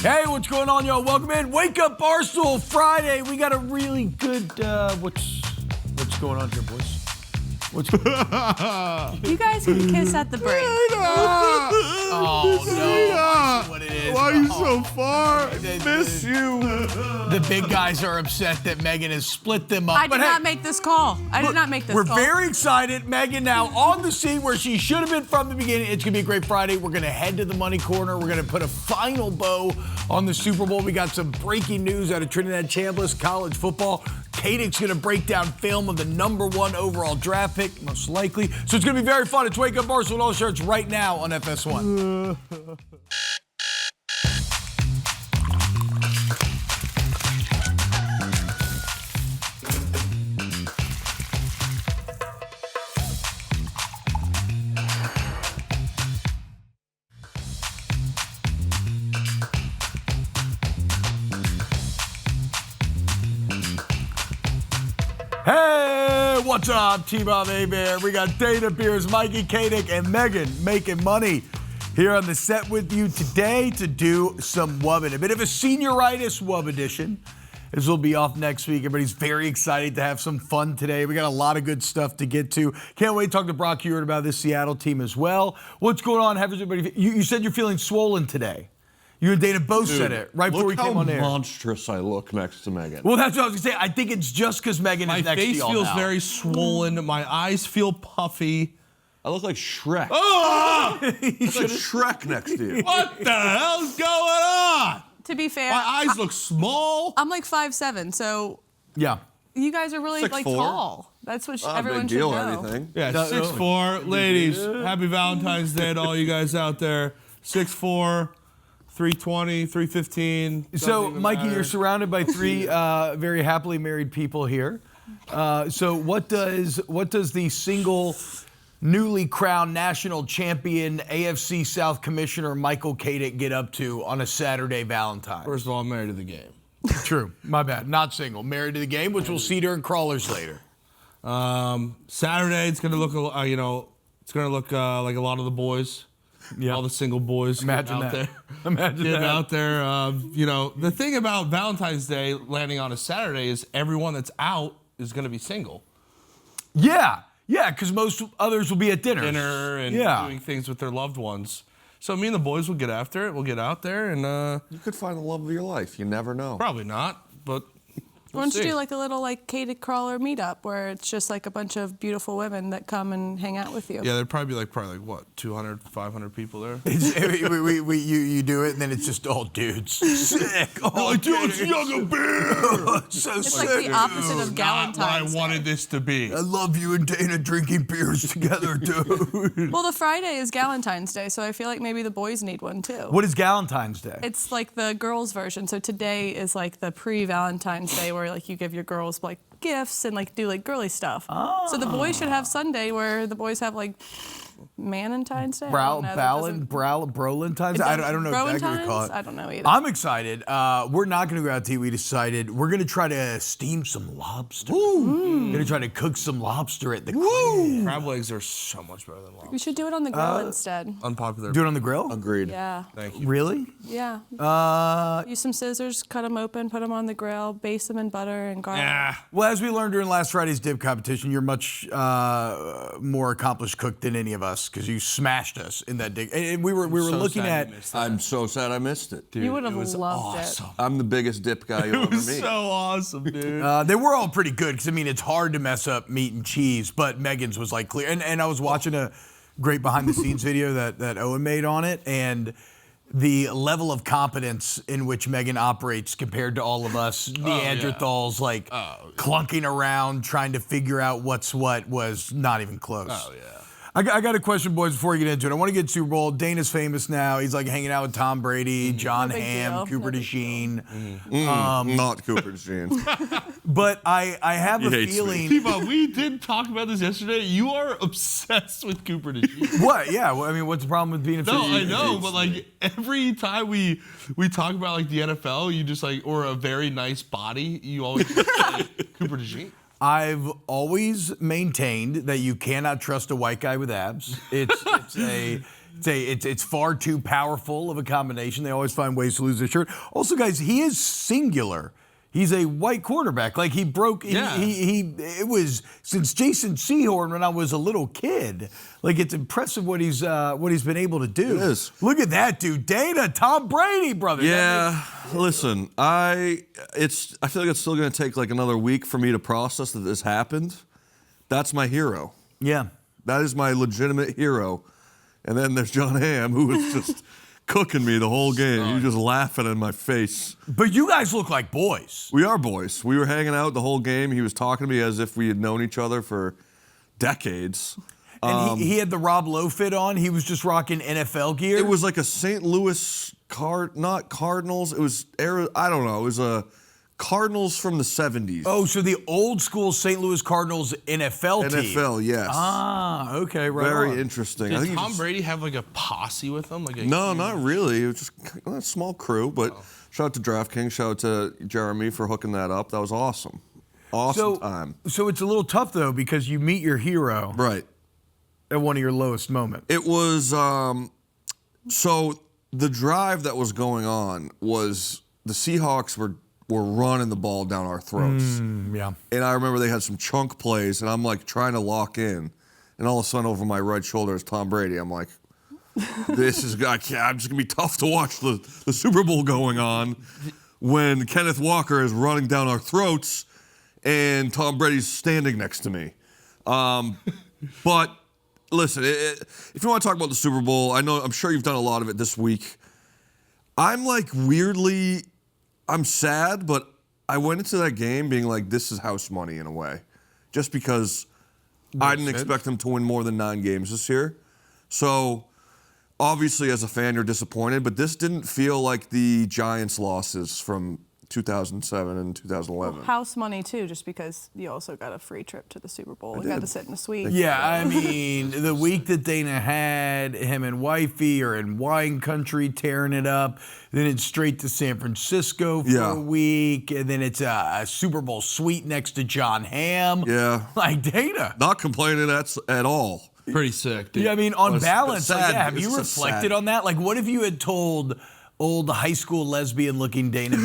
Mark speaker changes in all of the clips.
Speaker 1: Hey, what's going on, y'all? Welcome in. Wake Up Barstool Friday. We got a really good, what's going on here, boys? What's going on?
Speaker 2: You guys can kiss at the break.
Speaker 1: Oh, no. I see what it is.
Speaker 3: Why are you so far? Miss you.
Speaker 1: The big guys are upset that Megan has split them up.
Speaker 2: I did not make this call.
Speaker 1: We're very excited. Megan now on the scene where she should have been from the beginning. It's going to be a great Friday. We're going to head to the money corner. We're going to put a final bow on the Super Bowl. We got some breaking news out of Trinidad Chambliss college football. Katic's going to break down film of the #1 overall draft pick, most likely. So it's going to be very fun. It's Wake Up Barstool with all shirts right now on FS1. Hey, what's up, T-Bob A-Bear? We got Dana Beers, Mikey, Katic, and Megan making money here on the set with you today to do some wubbing. A bit of a senioritis wub edition. This will be off next week. Everybody's very excited to have some fun today. We got a lot of good stuff to get to. Can't wait to talk to Brock Huard about this Seattle team as well. What's going on? How's everybody? You said you're feeling swollen today. You and Dana both said it right before we came on air.
Speaker 3: Look how monstrous I look next to Megan.
Speaker 1: Well, that's what I was going to say. I think it's just because Megan is next to y'all.
Speaker 4: My face feels very swollen. My eyes feel puffy.
Speaker 3: I look like Shrek.
Speaker 4: Oh!
Speaker 3: I look like Shrek next to you.
Speaker 4: What the hell's going on?
Speaker 2: To be fair,
Speaker 4: My eyes look small.
Speaker 2: I'm like 5'7", so
Speaker 1: Yeah.
Speaker 2: you guys are really
Speaker 3: 6'4".
Speaker 2: like tall. That's what
Speaker 3: Not a
Speaker 2: everyone
Speaker 3: big deal
Speaker 2: should
Speaker 3: or
Speaker 2: know.
Speaker 3: anything.
Speaker 4: Yeah,
Speaker 1: No,
Speaker 4: 6'4". Ladies, happy Valentine's Day to all you guys out there. 6'4", 320, 315.
Speaker 1: So, Mikey,
Speaker 4: matter.
Speaker 1: you're surrounded by three very happily married people here. So, what does the single, newly crowned national champion AFC South Commissioner Michael Katic get up to on a Saturday Valentine?
Speaker 4: First of all, I'm married to the game.
Speaker 1: True, my bad. Not single, married to the game, which we'll see during crawlers later.
Speaker 4: Saturday, it's gonna look, it's gonna look like a lot of the boys.
Speaker 1: Yeah.
Speaker 4: All the single boys
Speaker 1: Imagine
Speaker 4: getting out
Speaker 1: that.
Speaker 4: there.
Speaker 1: Imagine
Speaker 4: Getting
Speaker 1: that.
Speaker 4: out there. The thing about Valentine's Day landing on a Saturday is everyone that's out is going to be single.
Speaker 1: Yeah, because most others will be at dinner.
Speaker 4: Dinner and doing things with their loved ones. So me and the boys will get after it. We'll get out there and
Speaker 3: You could find the love of your life. You never know.
Speaker 4: probably not, but
Speaker 2: Why don't you do like a little like Katic crawler meetup where it's just like a bunch of beautiful women that come and hang out with you?
Speaker 4: yeah, there'd probably be like what, 200, 500 people there.
Speaker 1: You do it, and then it's just all dudes. Sick. Oh,
Speaker 4: dude, it's younger beer.
Speaker 1: So
Speaker 2: It's
Speaker 1: sick.
Speaker 2: like the opposite of
Speaker 4: Not what I
Speaker 2: Galentine's Day.
Speaker 4: wanted this to be.
Speaker 1: I love you and Dana drinking beers together, dude.
Speaker 2: Well, the Friday is Galentine's Day, so I feel like maybe the boys need one too.
Speaker 1: What is Galentine's Day?
Speaker 2: It's like the girls' version. So today is like the pre-Valentine's Day where like you give your girls like gifts and like do like girly stuff. So the boys should have Sunday where the boys have like Manentine's Day.
Speaker 1: Brolentine's Day? I don't know exactly what to call it.
Speaker 2: I don't know either.
Speaker 1: I'm excited. We're not going to go out to eat. We decided we're going to try to steam some lobster. We're going to try to cook some lobster at the crib.
Speaker 4: Crab legs are so much better than
Speaker 2: We
Speaker 4: lobster.
Speaker 2: should do it on the grill instead.
Speaker 4: Unpopular.
Speaker 1: Do it on the grill?
Speaker 3: Agreed.
Speaker 2: Yeah.
Speaker 4: Thank you.
Speaker 1: Really?
Speaker 2: Yeah.
Speaker 1: Uh,
Speaker 2: Use some scissors, cut them open, put them on the grill, baste them in butter and garlic.
Speaker 4: Yeah.
Speaker 1: Well, as we learned during last Friday's dip competition, you're much more accomplished cook than any of us because you smashed us in that dig. And we were looking at.
Speaker 3: I'm so sad I missed it.
Speaker 2: You would have loved
Speaker 4: awesome.
Speaker 3: I'm the biggest dip guy you'll
Speaker 4: It
Speaker 3: ever
Speaker 4: was
Speaker 3: meet.
Speaker 4: so awesome, dude.
Speaker 1: They were all pretty good because, I mean, it's hard to mess up meat and cheese, but Megan's was like clear. And I was watching a great behind-the-scenes video that Owen made on it, and the level of competence in which Megan operates compared to all of us Neanderthals, clunking around trying to figure out what's what was not even close.
Speaker 4: Oh, yeah.
Speaker 1: I got a question, boys, before we get into it. I want to get Super Bowl. Dana's famous now. He's like hanging out with Tom Brady, John
Speaker 2: No big
Speaker 1: Hamm,
Speaker 2: deal.
Speaker 1: Cooper
Speaker 2: No big
Speaker 1: DeJean.
Speaker 3: Not Cooper DeJean.
Speaker 1: But I have a
Speaker 3: hates me.
Speaker 1: feeling.
Speaker 4: T-Bob, we did talk about this yesterday. You are obsessed with Cooper DeJean.
Speaker 1: What? Yeah. Well, I mean, what's the problem with being a
Speaker 4: No,
Speaker 1: fan?
Speaker 4: I know, but like every time we talk about like the NFL, you just like, or a very nice body, you always say Cooper DeJean.
Speaker 1: I've always maintained that you cannot trust a white guy with abs. It's a It's far too powerful of a combination. They always find ways to lose their shirt. Also, guys, he is singular. He's a white quarterback. Like he broke.
Speaker 4: Yeah.
Speaker 1: It was since Jason Seahorn when I was a little kid. Like it's impressive what he's been able to do.
Speaker 3: It is.
Speaker 1: Look at that dude, Dana, Tom Brady, brother.
Speaker 3: Yeah, listen, I feel like it's still going to take like another week for me to process that this happened. That's my hero.
Speaker 1: Yeah.
Speaker 3: That is my legitimate hero. And then there's John Hamm, who was just cooking me the whole game. He was just laughing in my face.
Speaker 1: But you guys look like boys.
Speaker 3: We are boys. We were hanging out the whole game. He was talking to me as if we had known each other for decades.
Speaker 1: And he had the Rob Lowe fit on. He was just rocking NFL gear.
Speaker 3: It was like a St. Louis not Cardinals. It was I don't know. It was a Cardinals from the 70s.
Speaker 1: Oh, so the old school St. Louis Cardinals NFL team.
Speaker 3: NFL, yes.
Speaker 1: Ah, okay, right.
Speaker 3: Very interesting. I
Speaker 4: Did
Speaker 3: think
Speaker 4: Tom Brady have like a posse with him? Like
Speaker 3: No, not really. It was just a small crew. But shout out to DraftKings. Shout out to Jeremy for hooking that up. That was awesome. Awesome time.
Speaker 1: So it's a little tough though because you meet your hero
Speaker 3: Right.
Speaker 1: at one of your lowest moments.
Speaker 3: It was so the drive that was going on was the Seahawks were running the ball down our throats.
Speaker 1: Yeah.
Speaker 3: And I remember they had some chunk plays, and I'm like trying to lock in, and all of a sudden over my right shoulder is Tom Brady. I'm like, this is I'm just gonna be tough to watch the Super Bowl going on when Kenneth Walker is running down our throats, and Tom Brady's standing next to me. But listen, if you want to talk about the Super Bowl, I'm sure you've done a lot of it this week. I'm like weirdly. I'm sad, but I went into that game being like, this is house money in a way. Just because I didn't expect them to win more than 9 games this year. So, obviously, as a fan, you're disappointed, but this didn't feel like the Giants' losses from 2007 and 2011.
Speaker 2: House money too, just because you also got a free trip to the Super Bowl. You got to sit in a suite.
Speaker 1: Yeah, I mean, the week that Dana had him and wifey are in wine country tearing it up. Then it's straight to San Francisco for a week. And then it's a Super Bowl suite next to John Hamm.
Speaker 3: Yeah.
Speaker 1: Like Dana.
Speaker 3: Not complaining at all.
Speaker 4: pretty sick, dude.
Speaker 1: Yeah, I mean, on balance,
Speaker 3: sad.
Speaker 1: like, have
Speaker 3: It's
Speaker 1: you
Speaker 3: just
Speaker 1: reflected
Speaker 3: sad.
Speaker 1: on that? Like, what if you had told old high school lesbian-looking Dana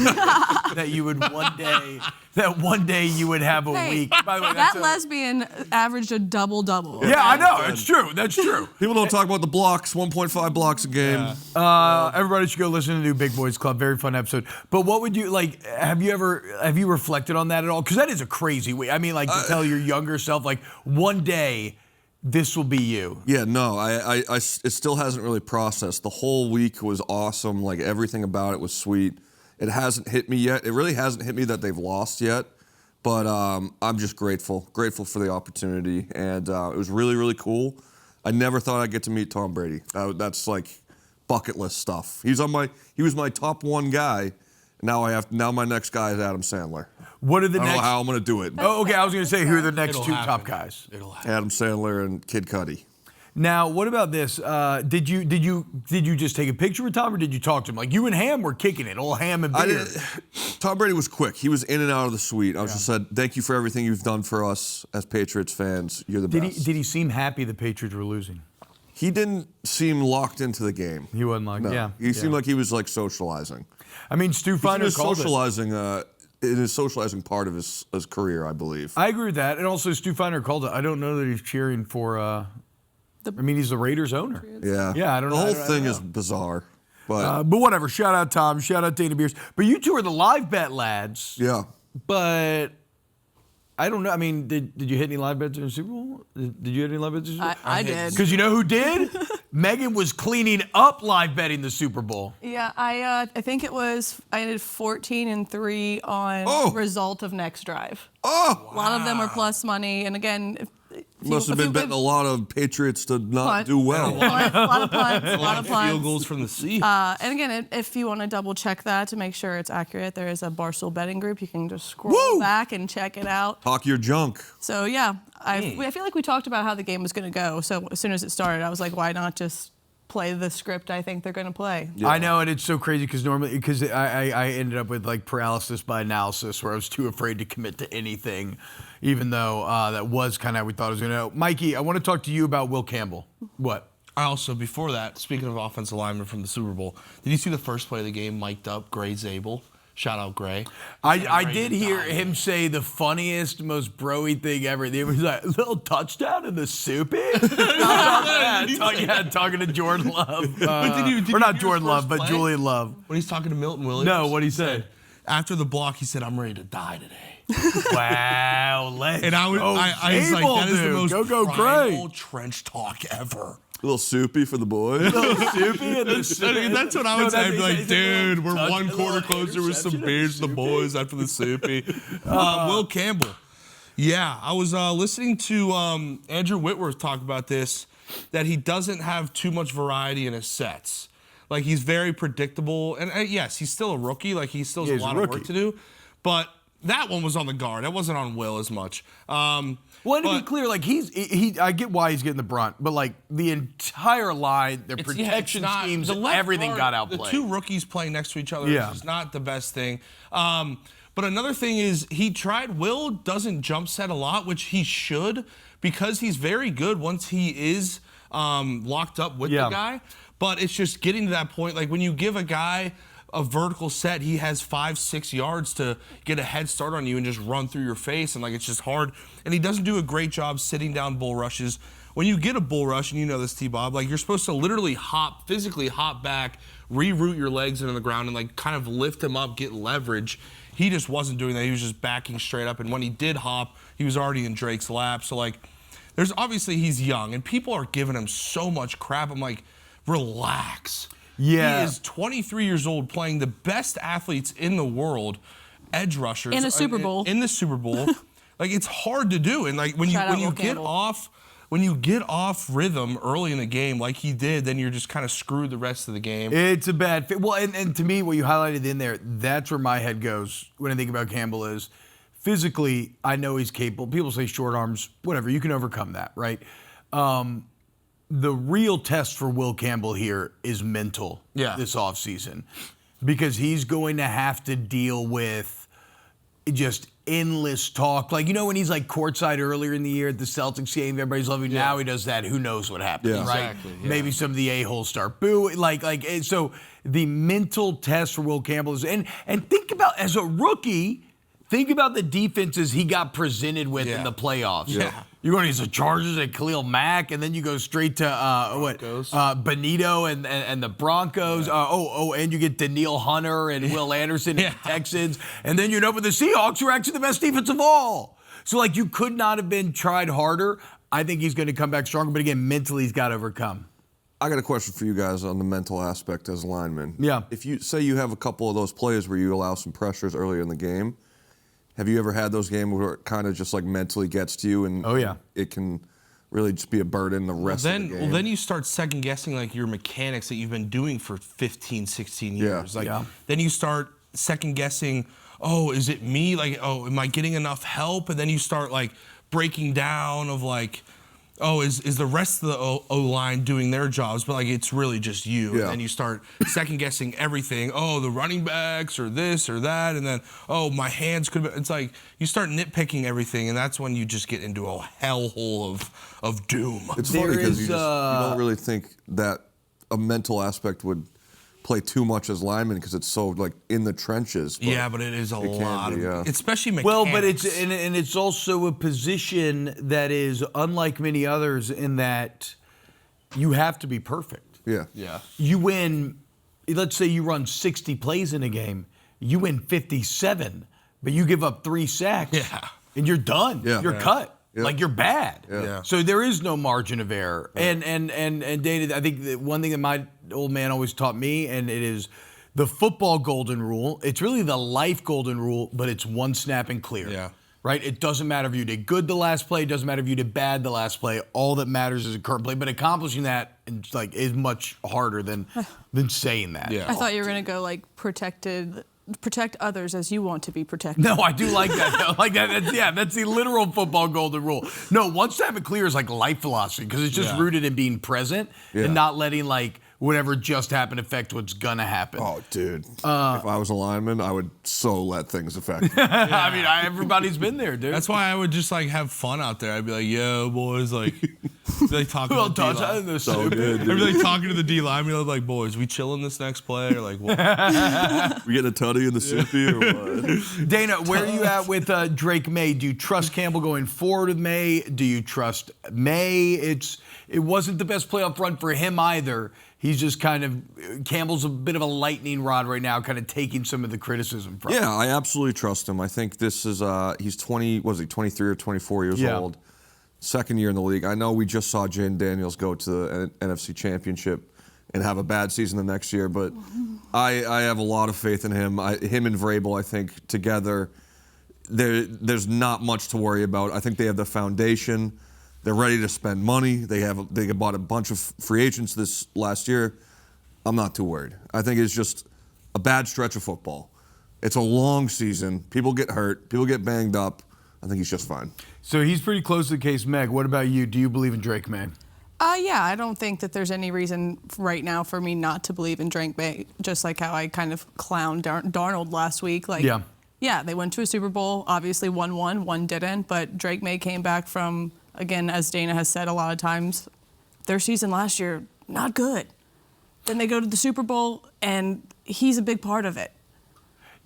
Speaker 1: that you would one day you would have a
Speaker 2: Hey,
Speaker 1: week? By the way,
Speaker 2: that
Speaker 1: that's
Speaker 2: lesbian averaged a double-double.
Speaker 1: yeah, I know. It's true. That's true.
Speaker 3: People don't talk about the blocks, 1.5 blocks a game.
Speaker 1: Everybody should go listen to New Big Boys Club. Very fun episode. But what would you like? Have you reflected on that at all? Because that is a crazy way. I mean, like to tell your younger self, like one day this will be you.
Speaker 3: Yeah, no, it still hasn't really processed. The whole week was awesome. Like everything about it was sweet. It hasn't hit me yet. It really hasn't hit me that they've lost yet. But I'm just grateful for the opportunity, and it was really, really cool. I never thought I'd get to meet Tom Brady. That's like bucket list stuff. He was my top 1 guy. Now my next guy is Adam Sandler.
Speaker 1: What are the
Speaker 3: I don't
Speaker 1: next?
Speaker 3: know how I'm going to do it.
Speaker 1: Oh, okay. I was going to say who are the next
Speaker 4: It'll
Speaker 1: 2
Speaker 4: happen.
Speaker 1: top guys?
Speaker 4: It'll happen.
Speaker 3: Adam Sandler and Kid Cudi.
Speaker 1: Now, what about this? Did you just take a picture with Tom, or did you talk to him? Like you and Ham were kicking it, old Ham and beer.
Speaker 3: Tom Brady was quick. He was in and out of the suite. I just said, thank you for everything you've done for us as Patriots fans. You're the best.
Speaker 1: Did he seem happy the Patriots were losing?
Speaker 3: He didn't seem locked into the game.
Speaker 1: He wasn't like,
Speaker 3: No.
Speaker 1: yeah.
Speaker 3: He seemed like he was like socializing.
Speaker 1: I mean, Stu
Speaker 3: He
Speaker 1: Feiner
Speaker 3: was
Speaker 1: called it.
Speaker 3: socializing in his socializing part of his career, I believe.
Speaker 1: I agree with that, and also Stu Feiner called it. I don't know that he's cheering for. I mean, he's the Raiders owner.
Speaker 3: Yeah.
Speaker 1: Yeah, I don't know.
Speaker 3: The whole
Speaker 1: I don't
Speaker 3: thing
Speaker 1: know.
Speaker 3: is bizarre. But
Speaker 1: But whatever. Shout out Tom. Shout out Dana Beers. But you two are the live bet lads.
Speaker 3: yeah.
Speaker 1: But I don't know. I mean, did you hit any live bets in the Super Bowl? Did you hit any live bets in the Super Bowl?
Speaker 2: I did.
Speaker 1: Because you know who did? Megan was cleaning up live betting the Super Bowl.
Speaker 2: Yeah, I think it was I did 14-3 on result of next drive.
Speaker 3: Oh!
Speaker 2: A lot of them were plus money, and again, if
Speaker 3: Must have been betting a lot of Patriots to not do well.
Speaker 2: A lot of punts, a lot of punts.
Speaker 4: Field goals from the Seahawks.
Speaker 2: And again, if you want to double check that to make sure it's accurate, there is a Barstool betting group. You can just scroll back and check it out.
Speaker 3: Talk your junk.
Speaker 2: So yeah, I feel like we talked about how the game was going to go. So as soon as it started, I was like, why not just play the script I think they're going to play?
Speaker 3: Yeah.
Speaker 1: I know, and it's so crazy because normally, I ended up with like paralysis by analysis where I was too afraid to commit to anything, even though that was kind of how we thought it was going to go. Mikey, I want to talk to you about Will Campbell. What?
Speaker 4: I also, before that, speaking of offensive linemen from the Super Bowl, did you see the first play of the game mic'd up Gray Zabel? Shout out Gray.
Speaker 1: I did hear him say the funniest, most bro-y thing ever. He was like, little touchdown in the soupy? Talking to Jordan Love. Or not Jordan Love, but Julian Love.
Speaker 4: When he's talking to Milton Williams?
Speaker 1: No, what'd he say?
Speaker 4: After the block, he said, I'm ready to die today.
Speaker 1: Wow, let's
Speaker 4: And I was like, that is the most primal trench talk ever.
Speaker 3: A little soupy for the boys.
Speaker 4: That's what I would say. I'd be like, dude, we're one quarter closer with some beers to the boys after the soupy. Will Campbell. Yeah, I was listening to Andrew Whitworth talk about this, that he doesn't have too much variety in his sets. Like, he's very predictable. And yes, he's still a rookie. Like, he still has a lot of work to do. But that one was on the guard. That wasn't on Will as much.
Speaker 1: Well, and to be clear, like I get why he's getting the brunt, but like the entire line, their protection schemes, everything got outplayed.
Speaker 4: The two rookies playing next to each other is not the best thing. But another thing is Will doesn't jump set a lot, which he should, because he's very good once he is locked up with the guy. But it's just getting to that point, like when you give a guy a vertical set, he has 5-6 yards to get a head start on you and just run through your face, and like it's just hard. And he doesn't do a great job sitting down bull rushes. When you get a bull rush, and you know this, T-Bob, like you're supposed to literally physically hop back, reroute your legs into the ground, and like kind of lift him up, get leverage. He just wasn't doing that. He was just backing straight up, and when he did hop, he was already in Drake's lap. So like, there's obviously he's young, and people are giving him so much crap. I'm like, relax.
Speaker 1: Yeah.
Speaker 4: He is 23 years old, playing the best athletes in the world, edge rushers.
Speaker 2: In a Super Bowl.
Speaker 4: In the Super Bowl. Like, it's hard to do. And like when you get off rhythm early in the game like he did, then you're just kind of screwed the rest of the game.
Speaker 1: It's a bad fit. Well, and to me, what you highlighted in there, that's where my head goes when I think about Campbell is physically, I know he's capable. People say short arms, whatever. You can overcome that, right? The real test for Will Campbell here is mental this offseason, because he's going to have to deal with just endless talk. Like, you know, when he's like courtside earlier in the year at the Celtics game, everybody's loving. Now he does that. Who knows what happens, right?
Speaker 4: Exactly,
Speaker 1: Maybe some of the a-holes start booing. So the mental test for Will Campbell is, and think about, as a rookie, think about the defenses he got presented with in the playoffs.
Speaker 4: Yeah.
Speaker 1: You're going to the Chargers and Khalil Mack, and then you go straight to Benito and the Broncos. And you get Daniil Hunter and Will Anderson and the Texans. And then you end up with the Seahawks, who are actually the best defense of all. So, like, you could not have been tried harder. I think he's going to come back stronger. But, again, mentally he's got to overcome.
Speaker 3: I got a question for you guys on the mental aspect as linemen.
Speaker 1: Yeah.
Speaker 3: If you say you have a couple of those plays where you allow some pressures earlier in the game, have you ever had those games where it kind of just like mentally gets to you and it can really just be a burden the rest of the game?
Speaker 4: Well, then you start second guessing like your mechanics that you've been doing for 15, 16 years. Then you start second guessing, is it me? Like, am I getting enough help? And then you start like breaking down of like, is the rest of the O-line doing their jobs? But like, it's really just you.
Speaker 3: Yeah.
Speaker 4: And then you start second guessing everything. The running backs or this or that. And then, my hands could have been. It's like you start nitpicking everything. And that's when you just get into a hellhole of doom.
Speaker 3: It's funny because you don't really think that a mental aspect would play too much as linemen because it's so like in the trenches.
Speaker 4: But it is a lot of, especially mechanics.
Speaker 1: Well, but it's also a position that is unlike many others in that you have to be perfect.
Speaker 3: Yeah.
Speaker 1: You win, let's say you run 60 plays in a game, you win 57, but you give up 3 sacks, and you're done. You're cut. Like, you're bad. So there is no margin of error. And Dana, I think that one thing that my old man always taught me, and it is the football golden rule. It's really the life golden rule, but it's one snap and clear.
Speaker 4: Yeah.
Speaker 1: Right? It doesn't matter if you did good the last play. It doesn't matter if you did bad the last play. All that matters is a current play. But accomplishing that is much harder than saying that.
Speaker 2: I thought you were going to go like protect others as you want to be protected.
Speaker 1: No, I do like that. That's the literal football golden rule. No, one snap and clear is like life philosophy because it's just rooted in being present and not letting like whatever just happened affect what's gonna happen.
Speaker 3: Oh, dude. If I was a lineman, I would so let things affect me.
Speaker 1: I mean, everybody's been there, dude.
Speaker 4: That's why I would just like have fun out there. I'd be like, yo, boys, like, Like talking to the D-line.
Speaker 3: So good.
Speaker 4: I'd be like talking to the D-line. I'd be like, boys, we chilling this next play? Or like, what?
Speaker 3: We getting a tutty in the sippy or what?
Speaker 1: Dana, where are you at with Drake May? Do you trust Campbell going forward with May? Do you trust May? It wasn't the best playoff run for him either. He's just kind of, Campbell's a bit of a lightning rod right now, kind of taking some of the criticism from him.
Speaker 3: Yeah, I absolutely trust him. I think this is, he's 23 or 24 years old. Second year in the league. I know we just saw Jaden Daniels go to the NFC Championship and have a bad season the next year, but I have a lot of faith in him. Him and Vrabel, I think, together, there's not much to worry about. I think they have the foundation. They're ready to spend money. They bought a bunch of free agents this last year. I'm not too worried. I think it's just a bad stretch of football. It's a long season. People get hurt. People get banged up. I think he's just fine.
Speaker 1: So he's pretty close to the case. Meg, what about you? Do you believe in Drake May?
Speaker 2: Yeah, I don't think that there's any reason right now for me not to believe in Drake May, just like how I kind of clowned Darnold last week. Like, yeah, they went to a Super Bowl, obviously won one didn't, but Drake May came back from, again, as Dana has said a lot of times, their season last year, not good. Then they go to the Super Bowl, and he's a big part of it.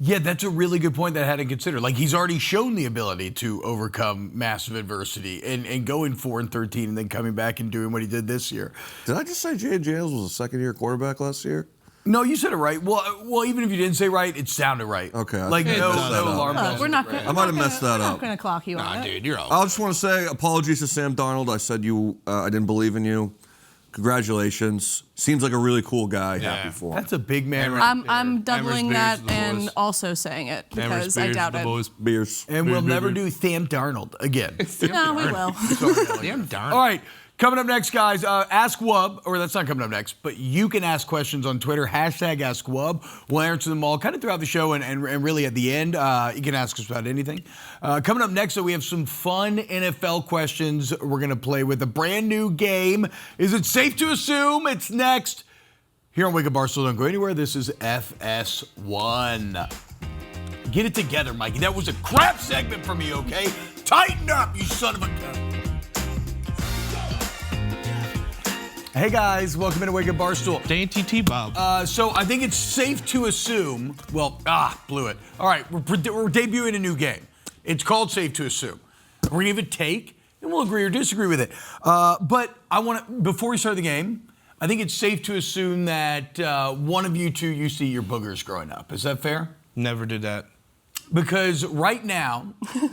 Speaker 1: Yeah, that's a really good point that I hadn't considered. Like, he's already shown the ability to overcome massive adversity and going 4-13 and then coming back and doing what he did this year.
Speaker 3: Did I just say Jaden Daniels was a second-year quarterback last year?
Speaker 1: No, you said it right. Well, even if you didn't say right, it sounded right.
Speaker 3: Okay.
Speaker 1: Like, no alarm bells.
Speaker 2: We're not gonna,
Speaker 3: I might have messed that
Speaker 2: We're
Speaker 3: up.
Speaker 2: not going to clock you on it.
Speaker 4: Dude, you're out.
Speaker 3: I just want to say apologies to Sam Darnold. I said I didn't believe in you. Congratulations. Seems like a really cool guy. Happy for him.
Speaker 1: That's a big man.
Speaker 2: I'm doubling that
Speaker 4: Beers,
Speaker 2: and also saying it because I doubt it.
Speaker 3: Beers.
Speaker 1: And we'll never do Sam Darnold again.
Speaker 2: No, we will.
Speaker 4: Damn darn.
Speaker 1: All right. Coming up next, guys, Ask Wub, or that's not coming up next, but you can ask questions on Twitter, #AskWub. We'll answer them all kind of throughout the show and really at the end. You can ask us about anything. Coming up next, so we have some fun NFL questions we're going to play with a brand new game. Is it safe to assume? It's next here on Wake Up Barstool. Don't go anywhere. This is FS1. Get it together, Mikey. That was a crap segment for me, okay? Tighten up, you son of a gun. Hey guys, welcome into Wake Up Barstool.
Speaker 4: Dainty T-Bob.
Speaker 1: So I think it's safe to assume, blew it. All right, we're debuting a new game. It's called Safe to Assume. We're gonna give it take, and we'll agree or disagree with it. But I want to, before we start the game, I think it's safe to assume that one of you two used to eat your boogers growing up. Is that fair?
Speaker 4: Never did that.
Speaker 1: Because right now,
Speaker 2: Dana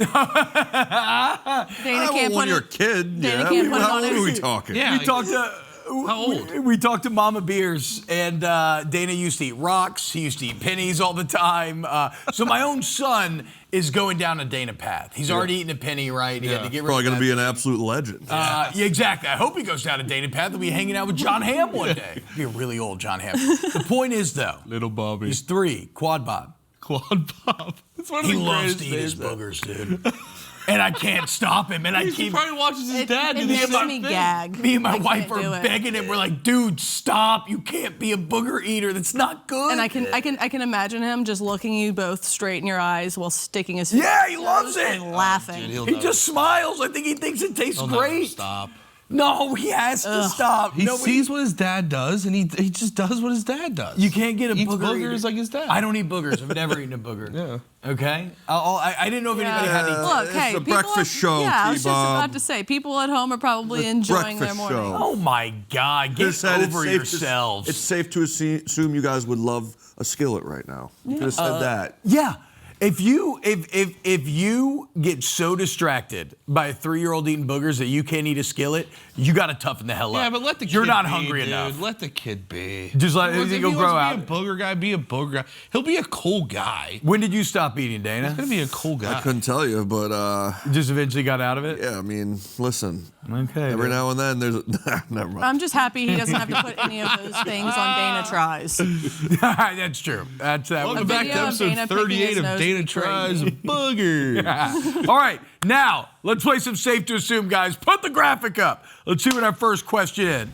Speaker 2: can't
Speaker 3: when
Speaker 2: put
Speaker 3: you're a
Speaker 2: it.
Speaker 3: kid,
Speaker 2: Dana can't put it
Speaker 3: how
Speaker 2: on
Speaker 3: old
Speaker 2: his-
Speaker 3: are we talking?
Speaker 4: Yeah.
Speaker 1: we talked to.
Speaker 4: How old?
Speaker 1: We talked to Mama Beers, and Dana used to eat rocks. He used to eat pennies all the time. So my own son is going down a Dana path. He's already eaten a penny, right? He had to get rid
Speaker 3: Probably
Speaker 1: of
Speaker 3: going to
Speaker 1: that.
Speaker 3: be an absolute legend.
Speaker 1: Yeah, exactly. I hope he goes down a Dana path. He'll be hanging out with John Hamm one day. He'll be a really old John Hamm. The point is, though,
Speaker 4: Little Bobby.
Speaker 1: he's 3, Quad Bob.
Speaker 4: Quad Bob. It's one of
Speaker 1: He
Speaker 4: the
Speaker 1: loves
Speaker 4: greatest
Speaker 1: to eat his
Speaker 4: names.
Speaker 1: boogers, dude. And I can't stop him. And I
Speaker 4: He
Speaker 1: keep.
Speaker 4: probably watches his dad
Speaker 2: It
Speaker 4: do the
Speaker 2: makes
Speaker 4: same
Speaker 2: me
Speaker 4: thing.
Speaker 2: gag.
Speaker 1: Me and my
Speaker 2: I
Speaker 1: wife
Speaker 2: can't do
Speaker 1: are
Speaker 2: it.
Speaker 1: begging him. We're like, dude, stop. You can't be a booger eater. That's not good.
Speaker 2: And I can imagine him just looking you both straight in your eyes while sticking his
Speaker 1: Yeah, he loves it.
Speaker 2: and laughing.
Speaker 4: Dude, he'll
Speaker 1: He
Speaker 4: never-
Speaker 1: just smiles. I think he thinks it tastes
Speaker 4: he'll never
Speaker 1: great.
Speaker 4: Stop.
Speaker 1: No, he has to stop.
Speaker 4: He
Speaker 1: No,
Speaker 4: sees what his dad does, and he just does what his dad does.
Speaker 1: You can't get a
Speaker 4: Eats
Speaker 1: booger
Speaker 4: boogers
Speaker 1: eater.
Speaker 4: like his dad.
Speaker 1: I don't eat boogers. I've never eaten a booger.
Speaker 4: Yeah.
Speaker 1: Okay? I didn't know if anybody had any.
Speaker 2: Look,
Speaker 3: It's
Speaker 2: hey,
Speaker 3: a
Speaker 2: people
Speaker 3: breakfast show,
Speaker 2: Yeah, I was just
Speaker 3: T-Bob.
Speaker 2: about to say, people at home are probably enjoying their
Speaker 3: breakfast
Speaker 2: morning.
Speaker 3: show.
Speaker 1: Oh my God! Get
Speaker 3: Just said
Speaker 1: over
Speaker 3: it's safe to-
Speaker 1: yourselves.
Speaker 3: It's safe to assume you guys would love a skillet right now. You could have said that.
Speaker 1: Yeah. If you get so distracted by a 3-year-old eating boogers that you can't eat a skillet, you got to toughen the hell up.
Speaker 4: Yeah, but let the kid
Speaker 1: You're not
Speaker 4: be,
Speaker 1: hungry
Speaker 4: dude.
Speaker 1: enough.
Speaker 4: Let the kid be.
Speaker 1: Just let
Speaker 4: If
Speaker 1: it
Speaker 4: he
Speaker 1: go
Speaker 4: wants
Speaker 1: grow
Speaker 4: to
Speaker 1: out.
Speaker 4: be a booger guy, be a booger guy. He'll be a cool guy.
Speaker 1: When did you stop eating, Dana?
Speaker 4: He's gonna be a cool guy.
Speaker 3: I couldn't tell you, but
Speaker 1: You just eventually got out of it?
Speaker 3: yeah, I mean, listen.
Speaker 1: Okay.
Speaker 3: Every now and then there's never mind.
Speaker 2: I'm just happy he doesn't have to put any of those things on Dana Tries.
Speaker 1: That's true. That's that.
Speaker 4: Welcome back to
Speaker 2: video of
Speaker 4: episode
Speaker 2: Dana picking
Speaker 4: 38
Speaker 2: his
Speaker 4: of
Speaker 2: nose
Speaker 4: Dana
Speaker 2: would be
Speaker 4: Tries
Speaker 2: crazy.
Speaker 4: Boogers.
Speaker 1: All right, now let's play some Safe to Assume, guys. Put the graphic up. Let's see what our first question is.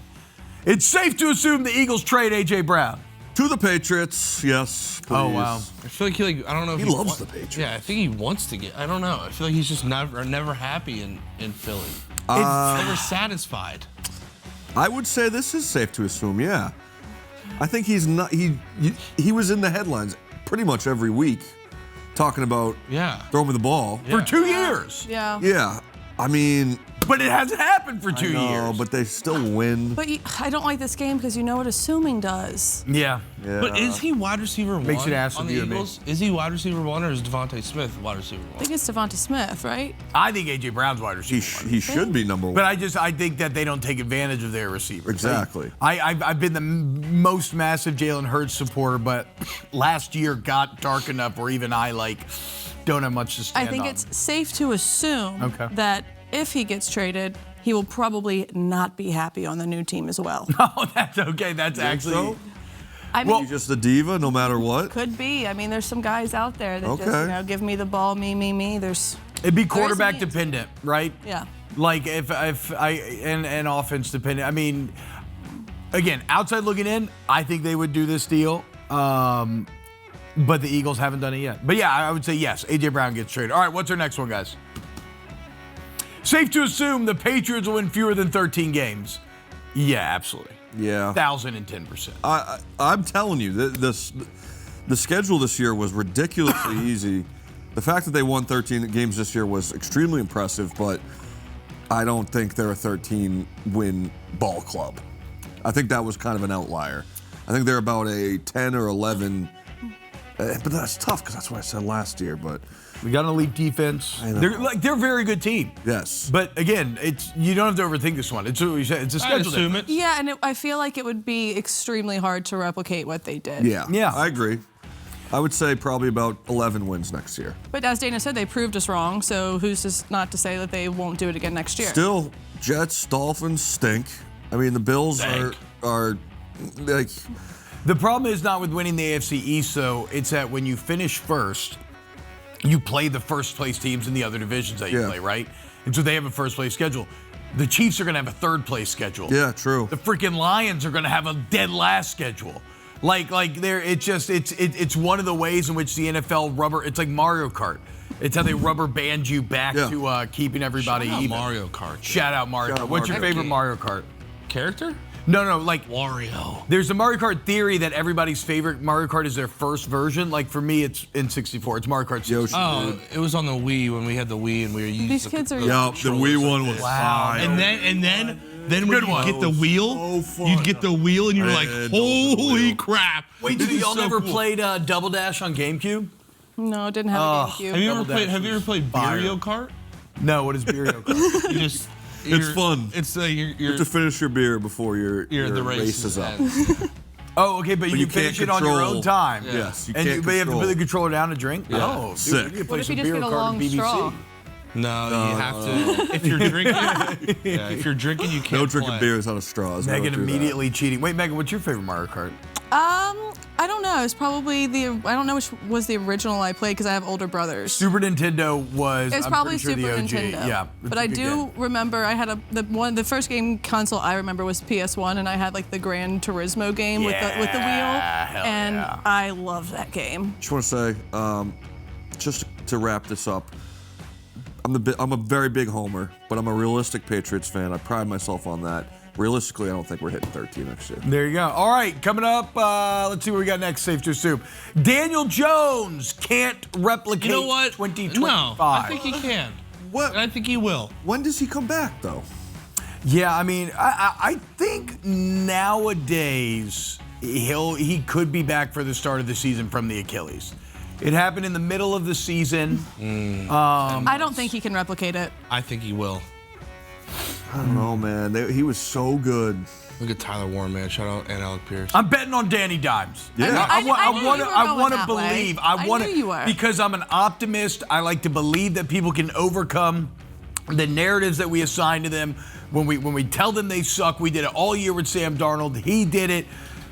Speaker 1: It's safe to assume the Eagles trade A.J. Brown.
Speaker 3: To the Patriots, yes, please.
Speaker 1: Oh, wow.
Speaker 4: I feel like I don't know if
Speaker 3: He loves the Patriots.
Speaker 4: Yeah, I think he wants to get. I don't know. I feel like he's just never happy in Philly. They were satisfied.
Speaker 3: I would say this is safe to assume, yeah. I think he's not. He was in the headlines pretty much every week, talking about throwing me the ball
Speaker 1: for 2 years.
Speaker 2: Yeah.
Speaker 3: Yeah, I mean,
Speaker 1: but it hasn't happened for 2 years.
Speaker 3: But they still win.
Speaker 2: But I don't like this game because you know what assuming does.
Speaker 1: Yeah.
Speaker 4: But is he wide receiver one
Speaker 1: Makes it ass
Speaker 4: on
Speaker 1: of
Speaker 4: the
Speaker 1: you and me.
Speaker 4: Eagles? Is he wide receiver one or is Devontae Smith wide receiver
Speaker 2: I
Speaker 4: one?
Speaker 2: think it's Devonta Smith, right?
Speaker 1: I think A.J. Brown's wide receiver.
Speaker 3: He should be number one.
Speaker 1: But I think that they don't take advantage of their receivers.
Speaker 3: Exactly.
Speaker 1: I've been the most massive Jalen Hurts supporter, but last year got dark enough where even I don't have much to stand on.
Speaker 2: I think it's safe to assume that if he gets traded, he will probably not be happy on the new team as well.
Speaker 1: Oh, that's okay. That's actually.
Speaker 3: So?
Speaker 2: I mean,
Speaker 3: He's just a diva no matter what?
Speaker 2: could be. I mean, there's some guys out there that just, give me the ball, me.
Speaker 1: It'd be quarterback dependent, right?
Speaker 2: Yeah.
Speaker 1: Like if and offense dependent. I mean, again, outside looking in, I think they would do this deal. But the Eagles haven't done it yet. But yeah, I would say yes. A.J. Brown gets traded. All right, what's our next one, guys? Safe to assume the Patriots will win fewer than 13 games. Yeah, absolutely.
Speaker 3: Yeah.
Speaker 1: 1,010%.
Speaker 3: I'm telling you, the schedule this year was ridiculously easy. The fact that they won 13 games this year was extremely impressive, but I don't think they're a 13-win ball club. I think that was kind of an outlier. I think they're about a 10 or 11. But that's tough because that's what I said last year. But
Speaker 1: we got an elite defense. They're a very good team.
Speaker 3: Yes.
Speaker 1: But again, you don't have to overthink this one. It's a schedule.
Speaker 4: assume it.
Speaker 2: Yeah, and I feel like it would be extremely hard to replicate what they did.
Speaker 3: Yeah, I agree. I would say probably about 11 wins next year.
Speaker 2: But as Dana said, they proved us wrong, so who's just not to say that they won't do it again next year?
Speaker 3: Still, Jets, Dolphins stink. I mean, the Bills are like...
Speaker 1: The problem is not with winning the AFC East, though. It's that when you finish first, you play the first-place teams in the other divisions that you play, right? And so they have a first-place schedule. The Chiefs are going to have a third-place schedule.
Speaker 3: Yeah, true.
Speaker 1: The freaking Lions are going to have a dead last schedule. It's one of the ways in which the NFL it's like Mario Kart. It's how they rubber band you back to keeping everybody
Speaker 4: Shout out
Speaker 1: even.
Speaker 4: Mario Kart.
Speaker 1: Shout out Mario Kart. What's your favorite Mario Kart?
Speaker 4: Character?
Speaker 1: No, like
Speaker 4: Wario.
Speaker 1: There's a Mario Kart theory that everybody's favorite Mario Kart is their first version. Like for me, it's in 64. It's Mario Kart 64.
Speaker 4: Oh, it was on the Wii when we had the Wii and we were using
Speaker 2: These kids are
Speaker 3: the Wii one was fire.
Speaker 4: And then when you get the wheel, you'd get the wheel and you're like, holy crap.
Speaker 1: Wait, so y'all never played Double Dash on GameCube?
Speaker 2: No, it didn't have a GameCube.
Speaker 4: Have you ever played Mario Kart?
Speaker 1: No, what is Mario Kart?
Speaker 3: It's fun.
Speaker 4: It's
Speaker 3: you have to finish your beer before your race is up.
Speaker 1: Oh, okay, but you finish it on your own time.
Speaker 3: Yes,
Speaker 1: and you have to put the controller down and drink?
Speaker 3: Yeah.
Speaker 1: Oh,
Speaker 3: sick.
Speaker 1: Dude, you can play
Speaker 2: What if
Speaker 1: some
Speaker 2: you just
Speaker 1: Mario
Speaker 2: get a
Speaker 1: Kart
Speaker 2: long
Speaker 1: on BBC.
Speaker 2: straw?
Speaker 4: No, you have to. If you're drinking, if you're drinking, you can't.
Speaker 3: No drinking beers out of straws.
Speaker 1: Megan immediately cheating. Wait, Megan, what's your favorite Mario Kart?
Speaker 2: I don't know. It's probably I don't know which was the original I played because I have older brothers.
Speaker 1: Super Nintendo was.
Speaker 2: It's
Speaker 1: I'm
Speaker 2: probably
Speaker 1: pretty sure
Speaker 2: Super
Speaker 1: the OG.
Speaker 2: Nintendo.
Speaker 1: Yeah,
Speaker 2: But I do remember I had the first game console I remember was PS1, and I had like the Gran Turismo game with the wheel, and I love that game.
Speaker 3: Just want to say, just to wrap this up, I'm a very big homer, but I'm a realistic Patriots fan. I pride myself on that. Realistically, I don't think we're hitting 13 next year.
Speaker 1: There you go. All right, coming up, let's see what we got next. Safe to assume. Daniel Jones can't replicate 2025.
Speaker 4: No, I think he can.
Speaker 3: What?
Speaker 4: And I think he will.
Speaker 3: When does he come back, though?
Speaker 1: Yeah, I mean, I think nowadays he could be back for the start of the season from the Achilles. It happened in the middle of the season.
Speaker 2: I don't think he can replicate it.
Speaker 4: I think he will.
Speaker 3: I don't know, man. He was so good.
Speaker 4: Look at Tyler Warren, man. Shout out and Alec Pierce.
Speaker 1: I'm betting on Danny Dimes.
Speaker 3: Yeah.
Speaker 2: I want to believe. I knew you were.
Speaker 1: Because I'm an optimist. I like to believe that people can overcome the narratives that we assign to them. When we tell them they suck, we did it all year with Sam Darnold. He did it.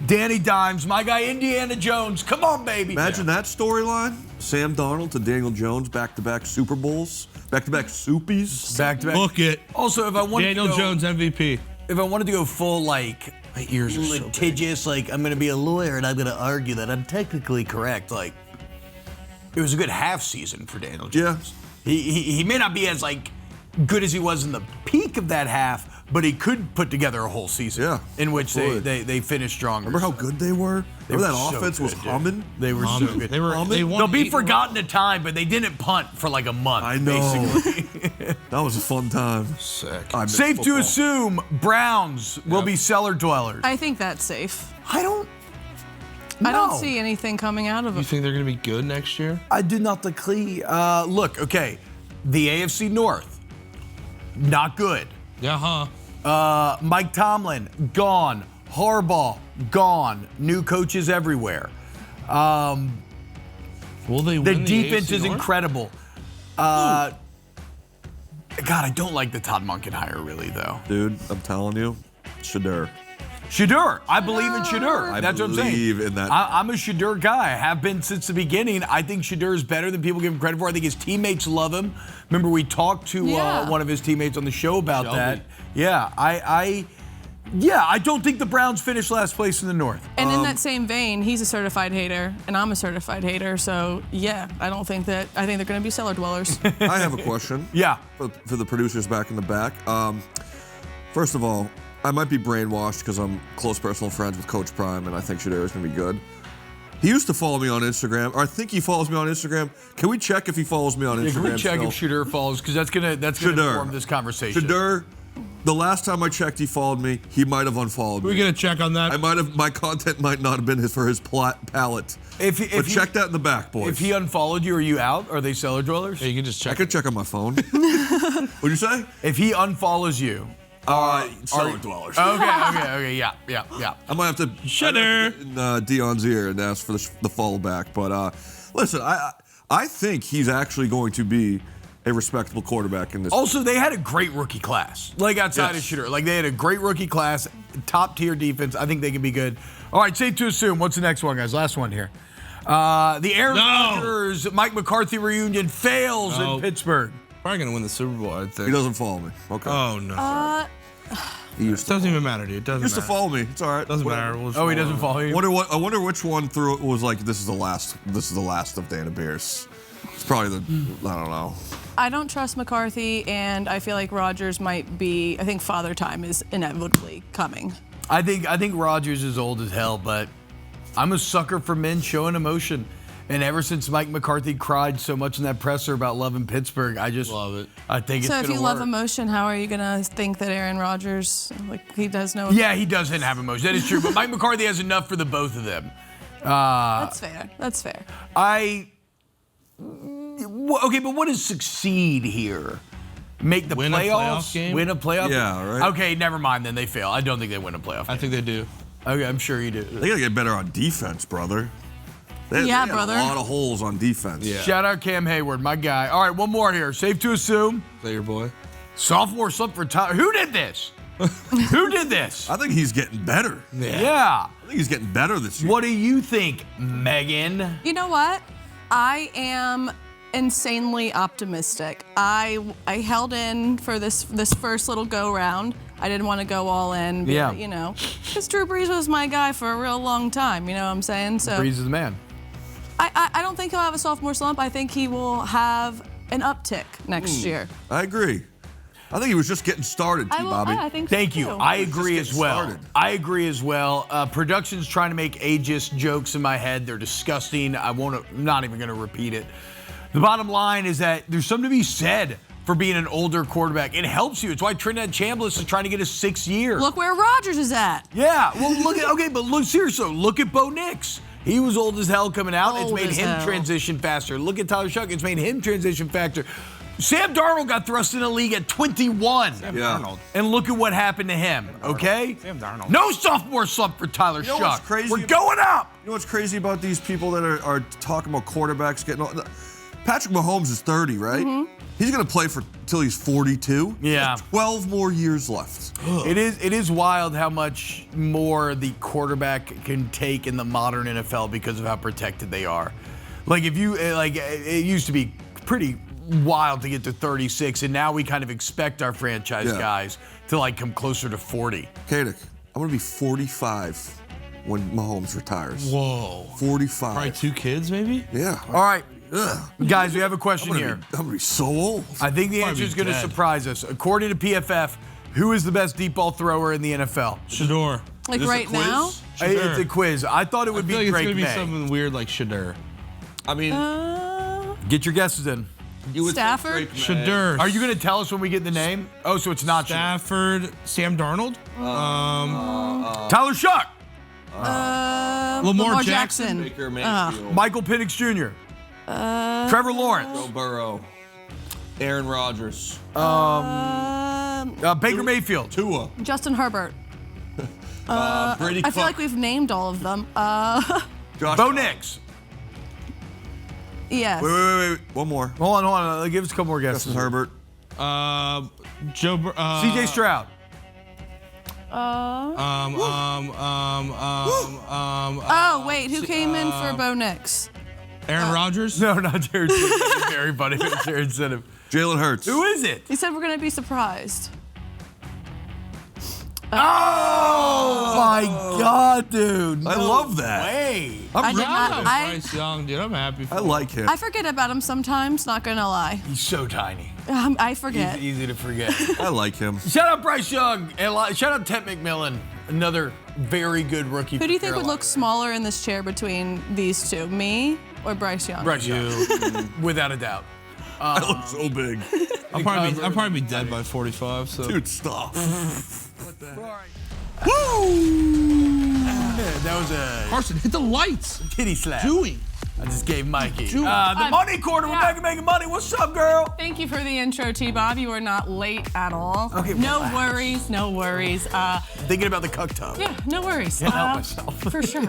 Speaker 1: Danny Dimes, my guy Indiana Jones. Come on, baby.
Speaker 3: Imagine that storyline. Sam Darnold to Daniel Jones, back-to-back Super Bowls, back-to-back Soupies.
Speaker 1: Back-to-back.
Speaker 4: Book it.
Speaker 1: Also, if I wanted
Speaker 4: Daniel
Speaker 1: to go,
Speaker 4: Jones MVP.
Speaker 1: If I wanted to go full, like,
Speaker 4: My ears are so
Speaker 1: litigious, like, I'm going to be a lawyer and I'm going to argue that I'm technically correct, like, it was a good half season for Daniel Jones.
Speaker 3: Yeah.
Speaker 1: He may not be as, like, good as he was in the peak of that half, but he could put together a whole season in which they finished stronger.
Speaker 3: Remember how good they were? Remember that
Speaker 1: so
Speaker 3: offense was
Speaker 1: good,
Speaker 3: humming?
Speaker 1: They were so good. They'll be forgotten at time, but they didn't punt for like a month.
Speaker 3: I know.
Speaker 1: Basically.
Speaker 3: That was a fun time.
Speaker 4: Sick.
Speaker 1: Safe to assume Browns will be cellar dwellers.
Speaker 2: I think that's safe.
Speaker 1: I don't
Speaker 2: see anything coming out of
Speaker 4: You
Speaker 2: it.
Speaker 4: think they're going to be good next year?
Speaker 1: I do not agree. Look, okay, the AFC North, not good.
Speaker 4: Yeah,
Speaker 1: Mike Tomlin, gone. Harbaugh, gone. New coaches everywhere.
Speaker 4: Will they win
Speaker 1: The defense
Speaker 4: AFC
Speaker 1: is
Speaker 4: North?
Speaker 1: incredible. God, I don't like the Todd Monken hire, really, though.
Speaker 3: Dude, I'm telling you, Shedeur.
Speaker 1: Shedeur. I believe in Shedeur. That's what I'm saying.
Speaker 3: believe in that.
Speaker 1: I'm a Shedeur guy. I have been since the beginning. I think Shedeur is better than people give him credit for. I think his teammates love him. Remember, we talked to one of his teammates on the show about that. Yeah, I don't think the Browns finished last place in the North.
Speaker 2: And in that same vein, he's a certified hater, and I'm a certified hater. So yeah, I think they're going to be cellar dwellers.
Speaker 3: I have a question.
Speaker 1: Yeah.
Speaker 3: For the producers back in the back. First of all, I might be brainwashed because I'm close personal friends with Coach Prime, and I think Shedeur is going to be good. He used to follow me on Instagram, or I think he follows me on Instagram. Can we check if he follows me on Instagram?
Speaker 1: Can we check
Speaker 3: still?
Speaker 1: if Shedeur follows? Because that's gonna inform this conversation.
Speaker 3: Shedeur, the last time I checked, he followed me. He might have unfollowed me.
Speaker 4: We're going to check on that.
Speaker 3: My content might not have been for his palate. But check that in the back, boys.
Speaker 1: If he unfollowed you, are you out? Are they cellar dwellers?
Speaker 4: Yeah, you can just check.
Speaker 3: I could check on my phone. What'd you say?
Speaker 1: If he unfollows you,
Speaker 3: cellar dwellers.
Speaker 1: Okay, yeah.
Speaker 3: I might have to in Dion's ear and ask for the follow back. But listen, I think he's actually going to be a respectable quarterback in this.
Speaker 1: Also, they had a great rookie class, like outside of Shedeur. Like they had a great rookie class, top tier defense. I think they can be good. All right, safe to assume. What's the next one, guys? Last one here. The Aaron Rodgers, Mike McCarthy reunion fails in Pittsburgh.
Speaker 4: Probably going to win the Super Bowl, I think.
Speaker 3: He doesn't follow me. Okay.
Speaker 4: Oh, no.
Speaker 3: He used to
Speaker 4: Doesn't even matter, dude. Doesn't
Speaker 3: He used to
Speaker 4: matter.
Speaker 3: follow me. It's all right.
Speaker 4: Doesn't
Speaker 3: Whatever.
Speaker 4: matter.
Speaker 1: He doesn't follow you?
Speaker 3: I wonder which one through it was like, this is the last of Dana Beers. It's probably I don't know.
Speaker 2: I don't trust McCarthy, and I feel like Rodgers might be. I think Father Time is inevitably coming.
Speaker 1: I think Rodgers is old as hell, but I'm a sucker for men showing emotion. And ever since Mike McCarthy cried so much in that presser about loving Pittsburgh, I just
Speaker 4: love it.
Speaker 1: I think it's
Speaker 2: So
Speaker 1: going
Speaker 2: if
Speaker 1: to
Speaker 2: you
Speaker 1: work.
Speaker 2: love emotion, how are you gonna think that Aaron Rodgers, he does know?
Speaker 1: Yeah, he doesn't have emotion. That is true. But Mike McCarthy has enough for the both of them.
Speaker 2: That's fair. That's fair.
Speaker 1: Okay, but what does succeed here? Make the
Speaker 4: Win a
Speaker 1: playoffs?
Speaker 4: playoff game?
Speaker 1: Win a playoff?
Speaker 3: Yeah, right.
Speaker 1: Okay, never mind. Then they fail. I don't think they win a playoff
Speaker 4: I
Speaker 1: game.
Speaker 4: think they do.
Speaker 1: Okay, I'm sure you do.
Speaker 3: They got to get better on defense, brother. They
Speaker 2: Yeah,
Speaker 3: had
Speaker 2: brother.
Speaker 3: a lot of holes on defense.
Speaker 4: Yeah.
Speaker 1: Shout out Cam Hayward, my guy. All right, one more here. Safe to assume,
Speaker 4: Is that your boy?
Speaker 1: sophomore slump for Tyler. Who did this? Who did this?
Speaker 3: I think he's getting better.
Speaker 1: Yeah.
Speaker 3: I think he's getting better this year.
Speaker 1: What do you think, Megan?
Speaker 2: You know what? I am insanely optimistic. I held in for this first little go round. I didn't want to go all in.
Speaker 1: Yeah.
Speaker 2: You know, because Drew Brees was my guy for a real long time. You know what I'm saying? So
Speaker 1: Breeze is the man.
Speaker 2: I don't think he'll have a sophomore slump. I think he will have an uptick next year.
Speaker 3: I agree. I think he was just getting started, T-Bobby.
Speaker 2: I think so
Speaker 1: Thank you.
Speaker 2: too.
Speaker 1: I agree
Speaker 3: just
Speaker 1: as
Speaker 3: getting
Speaker 1: well.
Speaker 3: started.
Speaker 1: I agree as well. Production's trying to make ageist jokes in my head. They're disgusting. I'm not even going to repeat it. The bottom line is that there's something to be said for being an older quarterback. It helps you. It's why Trinidad Chambliss is trying to get a 6th year.
Speaker 2: Look where Rodgers is at.
Speaker 1: Yeah. Well, look seriously. Look at Bo Nix. He was old as hell coming out. It's
Speaker 2: Old
Speaker 1: made
Speaker 2: as
Speaker 1: him
Speaker 2: hell.
Speaker 1: transition faster. Look at Tyler Shuck. It's made him transition faster. Sam Darnold got thrust in the league at 21.
Speaker 3: Yeah.
Speaker 1: And look at what happened to him, okay?
Speaker 5: Sam Darnold.
Speaker 1: No sophomore slump for Tyler
Speaker 3: know what's
Speaker 1: Shuck.
Speaker 3: crazy?
Speaker 1: We're going up.
Speaker 3: You know what's crazy about these people that are talking about quarterbacks getting old? Patrick Mahomes is 30, right?
Speaker 2: Mm-hmm.
Speaker 3: He's going to play till he's 42.
Speaker 1: Yeah.
Speaker 3: He has 12 more years left.
Speaker 1: It is wild how much more the quarterback can take in the modern NFL because of how protected they are. Like it used to be pretty wild to get to 36, and now we kind of expect our franchise guys to come closer to 40.
Speaker 3: Katic, I'm going to be 45 when Mahomes retires.
Speaker 4: Whoa.
Speaker 3: 45.
Speaker 4: Probably 2 kids, maybe?
Speaker 3: Yeah.
Speaker 1: All right,
Speaker 3: Ugh.
Speaker 1: Guys, we have a question here.
Speaker 3: I'm gonna be so old.
Speaker 1: I think the answer is going to surprise us. According to PFF, who is the best deep ball thrower in the NFL?
Speaker 4: Shador.
Speaker 2: Like right now?
Speaker 1: It's a quiz. I thought it would be
Speaker 4: I feel like
Speaker 1: Drake
Speaker 4: it's gonna
Speaker 1: May.
Speaker 4: be something weird like Shador.
Speaker 3: I mean,
Speaker 1: Get your guesses in.
Speaker 3: you would think
Speaker 2: Stafford?
Speaker 3: Drake May.
Speaker 4: Shador.
Speaker 1: Are you going to tell us when we get the name? Oh, so it's not
Speaker 4: Stafford? Sam Darnold?
Speaker 1: Tyler Shuck.
Speaker 4: Lamar Jackson.
Speaker 3: Baker Mayfield.
Speaker 1: Michael Penix Jr. Trevor Lawrence.
Speaker 3: Joe Burrow. Aaron Rodgers.
Speaker 1: Baker Mayfield.
Speaker 3: Tua.
Speaker 2: Justin Herbert.
Speaker 3: Brady
Speaker 2: I
Speaker 3: Cook.
Speaker 2: feel like we've named all of them.
Speaker 3: Josh
Speaker 1: Bo
Speaker 3: Allen.
Speaker 1: Nix.
Speaker 2: Yes.
Speaker 3: Wait. One more.
Speaker 1: Hold on. Give us a couple more guesses.
Speaker 3: Justin Herbert.
Speaker 1: CJ Stroud.
Speaker 2: Oh, wait. Who came in for Bo Nix?
Speaker 4: Aaron Rodgers?
Speaker 1: No, not Jared Stidham. Very funny. Jared Stidham.
Speaker 3: Jalen Hurts.
Speaker 1: Who is it?
Speaker 2: He said we're going to be surprised.
Speaker 1: Oh my God, dude!
Speaker 3: I love that.
Speaker 1: Hey,
Speaker 3: I'm
Speaker 2: did not-
Speaker 3: proud.
Speaker 4: Bryce Young, dude. I'm happy for
Speaker 3: I like him.
Speaker 2: I forget about him sometimes, not going to lie.
Speaker 1: he's so tiny.
Speaker 2: I forget.
Speaker 1: He's easy to forget.
Speaker 3: I like him.
Speaker 1: Shout out Bryce Young and shout out Ted McMillan, another very good rookie.
Speaker 2: Who do you think would look smaller in this chair between these two? Me or Bryce Young?
Speaker 1: Bryce Young, without a doubt.
Speaker 3: I look so big.
Speaker 4: I'll probably be dead by 45. So.
Speaker 3: Dude, stop.
Speaker 1: Woo! That was a
Speaker 4: Carson, hit the lights.
Speaker 1: titty slap.
Speaker 4: Doing.
Speaker 1: I just gave Mikey.
Speaker 4: Do it.
Speaker 1: The money corner.
Speaker 2: yeah.
Speaker 1: We're making money. What's up, girl?
Speaker 2: Thank you for the intro, T-Bob. You were not late at all.
Speaker 1: Okay,
Speaker 2: No
Speaker 1: relax.
Speaker 2: worries, no worries.
Speaker 1: Thinking about the cuck tub.
Speaker 2: Yeah, no worries.
Speaker 1: Can't help myself.
Speaker 2: For sure.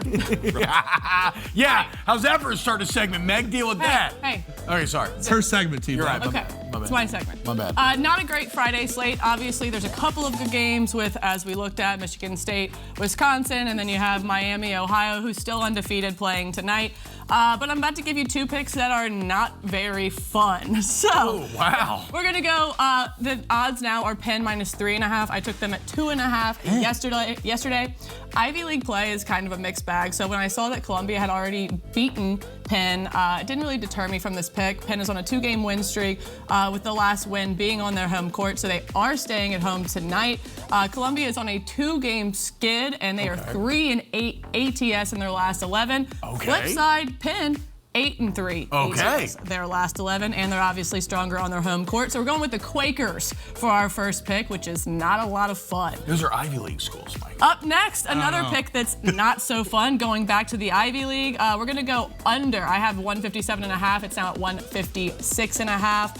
Speaker 1: Yeah. How's that for a start of segment, Meg? Deal with that.
Speaker 2: Hey.
Speaker 1: Okay, sorry.
Speaker 4: It's her segment, T.
Speaker 1: You're right.
Speaker 2: Okay,
Speaker 1: My bad.
Speaker 2: it's my segment.
Speaker 1: My bad.
Speaker 2: Not a great Friday slate. Obviously, there's a couple of good games with, as we looked at, Michigan State, Wisconsin, and then you have Miami, Ohio, who's still undefeated playing tonight. But I'm about to give you two picks that are not very fun. So,
Speaker 1: Oh, wow.
Speaker 2: we're gonna go. The odds now are Penn -3.5. I took them at 2.5 yesterday. Ivy League play is kind of a mixed bag. So when I saw that Columbia had already beaten Penn, it didn't really deter me from this pick. Penn is on a 2-game win streak, with the last win being on their home court. So they are staying at home tonight. Columbia is on a 2-game skid, and they are 3-8 ATS in their last 11.
Speaker 1: Okay.
Speaker 2: Flip side, Penn. 8-3.
Speaker 1: Okay.
Speaker 2: ATS, their last 11, and they're obviously stronger on their home court. So we're going with the Quakers for our first pick, which is not a lot of fun.
Speaker 1: Those are Ivy League schools, Mike.
Speaker 2: Up next, another pick that's not so fun, going back to the Ivy League. We're going to go under. I have 157.5. It's now at 156.5.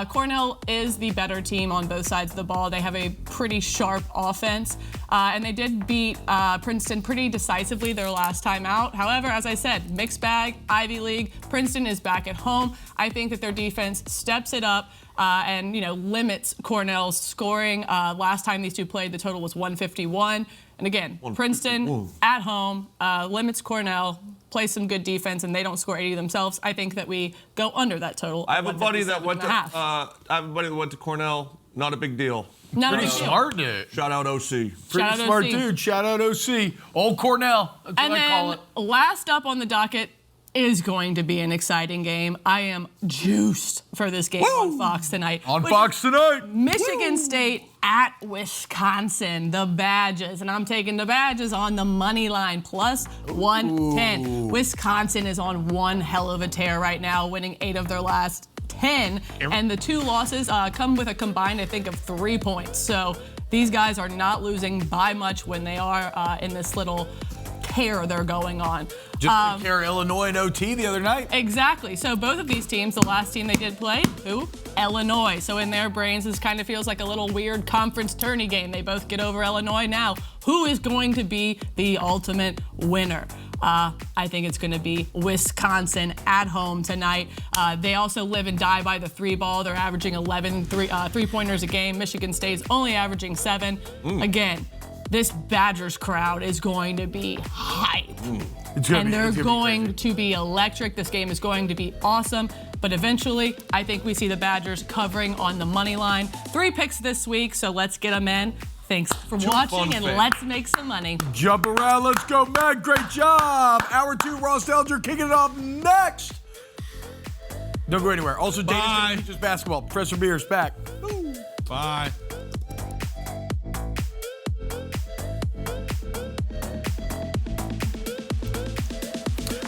Speaker 2: Cornell is the better team on both sides of the ball. They have a pretty sharp offense, and they did beat Princeton pretty decisively their last time out. However, as I said, mixed bag, Ivy League. Princeton is back at home. I think that their defense steps it up and limits Cornell's scoring. Last time these two played, the total was 151. And again, Princeton at home limits Cornell. Play some good defense, and they don't score 80 themselves. I think that we go under that total.
Speaker 3: I have a buddy that went to.
Speaker 2: 157.5.
Speaker 3: Cornell. Not a big deal.
Speaker 2: Not a
Speaker 1: Pretty
Speaker 2: big deal.
Speaker 1: smart dude.
Speaker 3: Shout out OC.
Speaker 1: Pretty
Speaker 2: Shout out
Speaker 1: smart
Speaker 2: OC.
Speaker 1: dude. Shout out OC. Old Cornell. That's
Speaker 2: And
Speaker 1: what I call
Speaker 2: then
Speaker 1: it.
Speaker 2: last up on the docket is going to be an exciting game. I am juiced for this game on Fox tonight.
Speaker 1: On
Speaker 2: which
Speaker 1: Fox
Speaker 2: is
Speaker 1: tonight.
Speaker 2: Michigan State at Wisconsin, the Badgers. And I'm taking the Badgers on the money line, plus 110. Wisconsin is on one hell of a tear right now, winning 8 of their last 10. And the 2 losses come with a combined, I think, of 3 points. So these guys are not losing by much when they are in this little tear they're going on.
Speaker 1: Just took care of Illinois in OT the other night.
Speaker 2: Exactly. So both of these teams, the last team they did play, who? Illinois. So in their brains, this kind of feels like a little weird conference tourney game. They both get over Illinois now. Who is going to be the ultimate winner? I think it's going to be Wisconsin at home tonight. They also live and die by the 3 ball. They're averaging 11 three-pointers a game. Michigan State's only averaging 7. Again, this Badgers crowd is going to be hype. And they're going to be electric. This game is going to be awesome. But eventually, I think we see the Badgers covering on the money line. 3 picks this week, so let's get them in. Thanks for watching, and let's make some money.
Speaker 1: Jump around. Let's go, Meg. Great job. Hour 2, Ross Dellenger kicking it off next. Don't go anywhere. Also, Dana's
Speaker 4: Bye.
Speaker 1: going to teach us basketball. Professor Beer's back.
Speaker 4: Bye.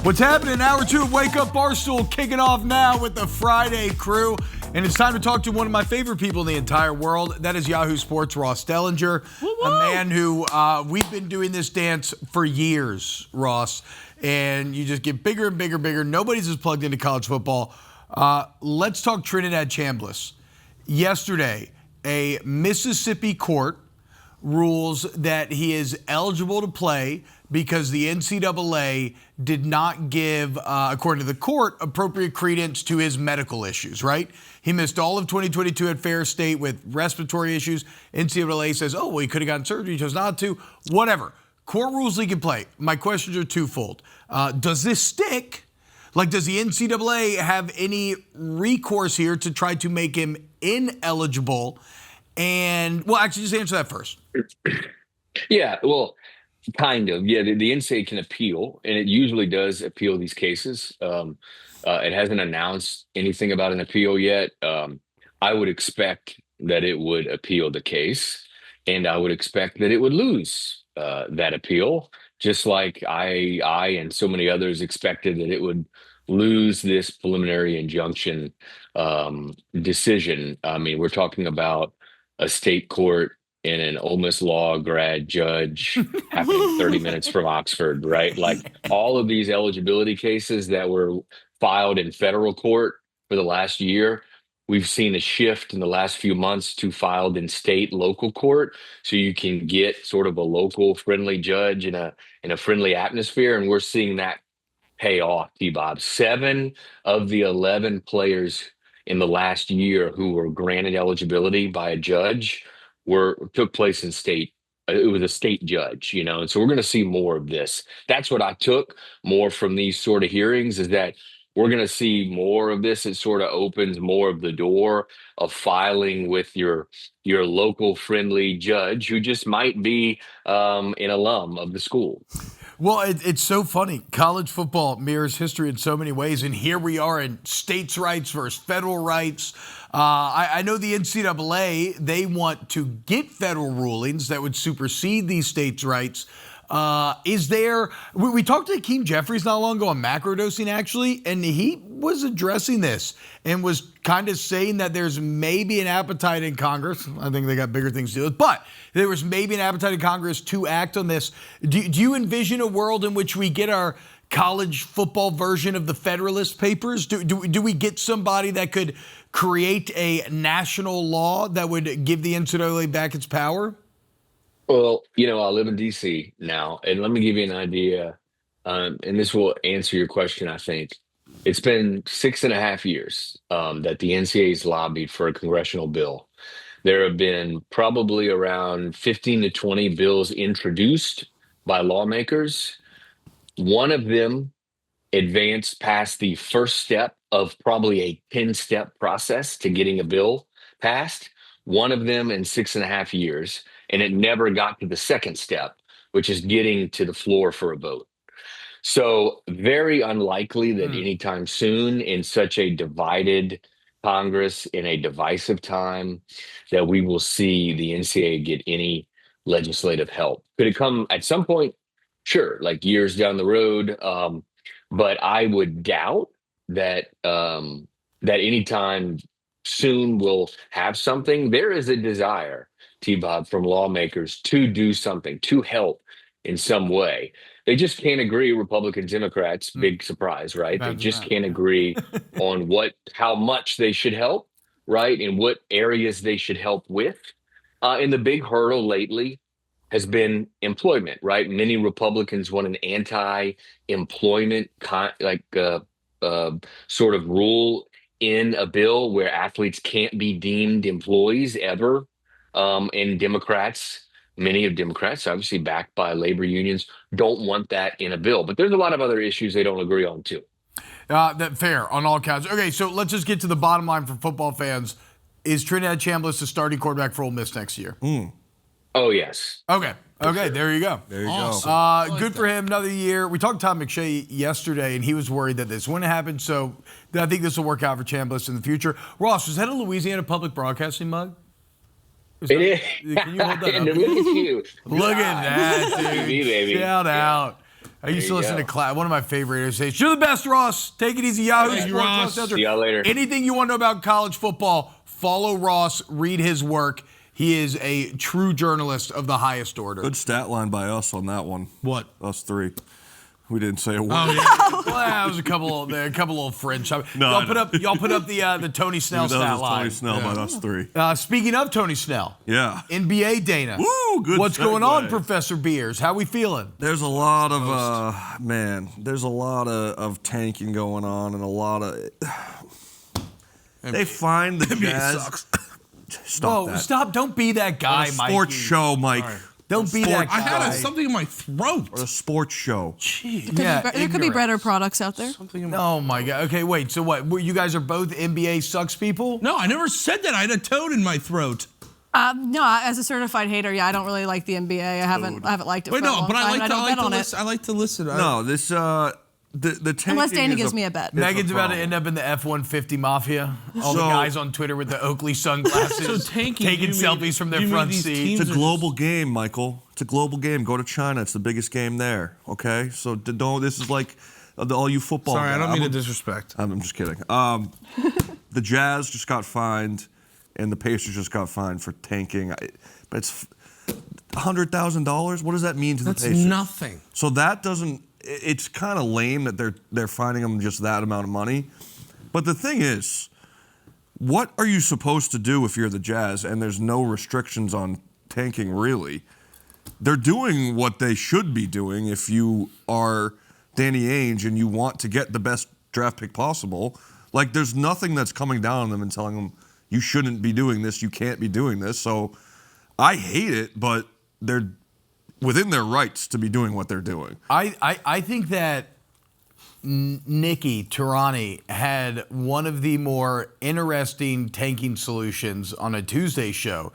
Speaker 1: What's happening? Hour 2 of Wake Up Barstool kicking off now with the Friday crew. And it's time to talk to one of my favorite people in the entire world. That is Yahoo Sports Ross Dellenger, a man who we've been doing this dance for years, Ross. And you just get bigger and bigger and bigger. Nobody's as plugged into college football. Let's talk Trinidad Chambliss. Yesterday, a Mississippi court rules that he is eligible to play because the NCAA did not give, according to the court, appropriate credence to his medical issues, right? He missed all of 2022 at Fair State with respiratory issues. NCAA says, oh, well, he could have gotten surgery, he chose not to. Whatever. Court rules he can play. My questions are twofold. Does this stick? Like, does the NCAA have any recourse here to try to make him ineligible? And, well, actually, just answer that first.
Speaker 5: Yeah, well, kind of. Yeah, the NCAA can appeal, and it usually does appeal these cases. It hasn't announced anything about an appeal yet. I would expect that it would appeal the case, and I would expect that it would lose that appeal, just like I and so many others expected that it would lose this preliminary injunction decision. I mean, we're talking about a state court and an Ole Miss law grad judge happening 30 minutes from Oxford, right? Like all of these eligibility cases that were filed in federal court for the last year, we've seen a shift in the last few months to filed in state local court. So you can get sort of a local friendly judge in a friendly atmosphere. And we're seeing that pay off, T-Bob. 7 of the 11 players in the last year who were granted eligibility by a judge took place in state. It was a state judge, and so we're going to see more of this. That's what I took more from these sort of hearings, is that we're going to see more of this. It sort of opens more of the door of filing with your local friendly judge who just might be an alum of the school.
Speaker 1: Well, it's so funny. College football mirrors history in so many ways, and here we are in states' rights versus federal rights. I know the NCAA, they want to get federal rulings that would supersede these states' rights. We talked to Hakeem Jeffries not long ago on macrodosing, actually, and he was addressing this and was kind of saying that there's maybe an appetite in Congress. I think they got bigger things to do with, but there was maybe an appetite in Congress to act on this. Do you envision a world in which we get our college football version of the Federalist Papers? Do we get somebody that could create a national law that would give the NCAA back its power?
Speaker 5: Well, I live in D.C. now, and let me give you an idea, and this will answer your question, I think. It's been 6.5 years that the NCAA's lobbied for a congressional bill. There have been probably around 15 to 20 bills introduced by lawmakers. One of them advanced past the first step of probably a 10-step process to getting a bill passed. One of them in 6.5 years. And it never got to the second step, which is getting to the floor for a vote. So very unlikely that anytime soon, in such a divided Congress, in a divisive time, that we will see the NCAA get any legislative help. Could it come at some point? Sure, like years down the road. But I would doubt that that anytime soon we'll have something. There is a desire, T-Bob, from lawmakers to do something, to help in some way. They just can't agree, Republicans, Democrats, big surprise, right? They just can't agree on how much they should help, right? And what areas they should help with. And the big hurdle lately has been employment, right? Many Republicans want an anti-employment sort of rule in a bill where athletes can't be deemed employees ever. And many of Democrats, obviously backed by labor unions, don't want that in a bill. But there's a lot of other issues they don't agree on, too.
Speaker 1: That fair on all counts. Okay, so let's just get to the bottom line for football fans. Is Trinidad Chambliss the starting quarterback for Ole Miss next year?
Speaker 5: Oh, yes.
Speaker 1: Okay. Okay, there you go.
Speaker 3: There you
Speaker 4: Awesome.
Speaker 3: go.
Speaker 1: Good for him. Another year. We talked to Tom McShay yesterday, and he was worried that this wouldn't happen. So I think this will work out for Chambliss in the future. Ross, was that a Louisiana Public Broadcasting mug?
Speaker 5: It is.
Speaker 1: Can you hold that
Speaker 5: And
Speaker 1: up?
Speaker 5: look at you.
Speaker 1: Look at that, dude.
Speaker 5: TV, baby.
Speaker 1: Shout out. I used to
Speaker 5: you
Speaker 1: listen
Speaker 5: go.
Speaker 1: to one of my favorite radio stations. You're the best, Ross. Take it easy. Yahoo
Speaker 4: Thank you,
Speaker 1: Sports
Speaker 4: Ross.
Speaker 1: Ross Dellenger.
Speaker 5: See y'all later.
Speaker 1: Anything you want to know about college football, follow Ross, read his work. He is a true journalist of the highest order.
Speaker 3: Good stat line by us on that one.
Speaker 4: What?
Speaker 3: Us three. We didn't say a word.
Speaker 4: Oh, yeah.
Speaker 1: Well, that was a couple of French.
Speaker 3: No,
Speaker 1: y'all put up the Tony Snell
Speaker 3: that
Speaker 1: stat
Speaker 3: was
Speaker 1: line.
Speaker 3: Tony Snell by us three.
Speaker 1: Speaking of Tony Snell,
Speaker 3: Yeah.
Speaker 1: NBA Dana.
Speaker 3: Woo, good
Speaker 1: What's going on,
Speaker 3: segue.
Speaker 1: Professor Beers? How we feeling?
Speaker 3: There's a lot of there's a lot of tanking going on and a lot of they find the Jazz. Stop that.
Speaker 1: Stop! Don't be that guy, Mike.
Speaker 3: Sports show, Mike.
Speaker 1: Don't be that guy.
Speaker 4: I had something in my throat.
Speaker 3: Or a sports show.
Speaker 4: Jeez.
Speaker 1: Yeah,
Speaker 2: There could be better products out there.
Speaker 4: Something in my
Speaker 1: Oh my God. Okay, wait. So what? You guys are both NBA sucks people?
Speaker 4: No, I never said that. I had a toad in my throat.
Speaker 2: No, as a certified hater, yeah, I don't really like the NBA. I haven't liked it
Speaker 4: Wait,
Speaker 2: for a
Speaker 4: no,
Speaker 2: long
Speaker 4: but
Speaker 2: time.
Speaker 4: I
Speaker 2: and
Speaker 4: like to,
Speaker 2: don't
Speaker 4: I like
Speaker 2: bet
Speaker 4: to
Speaker 2: on it.
Speaker 4: listen. I like to listen.
Speaker 3: No, this the tanking
Speaker 2: Unless Dana
Speaker 3: is
Speaker 2: gives me a bet.
Speaker 1: Megan's about to
Speaker 3: problem.
Speaker 1: end up in the F-150 mafia. All the
Speaker 3: So-
Speaker 1: guys on Twitter with the Oakley sunglasses,
Speaker 4: So tanking,
Speaker 1: taking
Speaker 4: you mean-
Speaker 1: selfies from their
Speaker 4: you mean
Speaker 1: front
Speaker 4: these
Speaker 1: seat.
Speaker 4: teams
Speaker 3: It's a
Speaker 4: are
Speaker 3: global game, Michael. It's a global game. Go to China. It's the biggest game there. Okay, so don't. This is like all you football.
Speaker 4: Sorry, I don't
Speaker 3: guys.
Speaker 4: mean to disrespect.
Speaker 3: I'm just kidding. The Jazz just got fined, and the Pacers just got fined for tanking. But it's $100,000. What does that mean to the
Speaker 4: That's
Speaker 3: Pacers?
Speaker 4: nothing.
Speaker 3: So that doesn't. It's kind of lame that they're finding them just that amount of money. But the thing is, what are you supposed to do if you're the Jazz and there's no restrictions on tanking really? They're doing what they should be doing if you are Danny Ainge and you want to get the best draft pick possible. Like, there's nothing that's coming down on them and telling them you shouldn't be doing this, you can't be doing this. So I hate it, but they're within their rights to be doing what they're doing.
Speaker 1: I think that Nikki Tirani had one of the more interesting tanking solutions on a Tuesday show,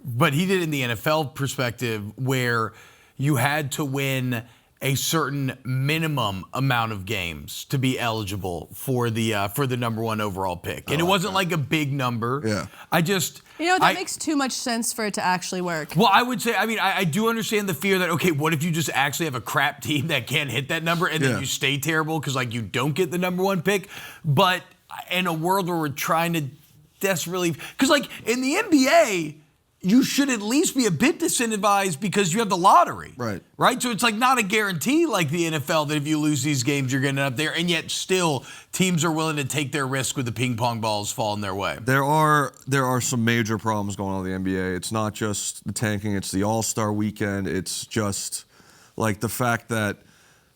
Speaker 1: but he did it in the NFL perspective where you had to win a certain minimum amount of games to be eligible for the number one overall pick. And it wasn't like a big number.
Speaker 3: Yeah.
Speaker 2: That makes too much sense for it to actually work.
Speaker 1: Well, I would say, I do understand the fear that, okay, what if you just actually have a crap team that can't hit that number and then
Speaker 3: Yeah.
Speaker 1: you stay terrible because, like, you don't get the number one pick? But in a world where we're trying to desperately, because, like, in the NBA, you should at least be a bit disincentivized because you have the lottery.
Speaker 3: Right.
Speaker 1: Right? So it's like not a guarantee like the NFL that if you lose these games, you're getting up there. And yet still, teams are willing to take their risk with the ping pong balls falling their way.
Speaker 3: There are some major problems going on in the NBA. It's not just the tanking, it's the All-Star weekend. It's just like the fact that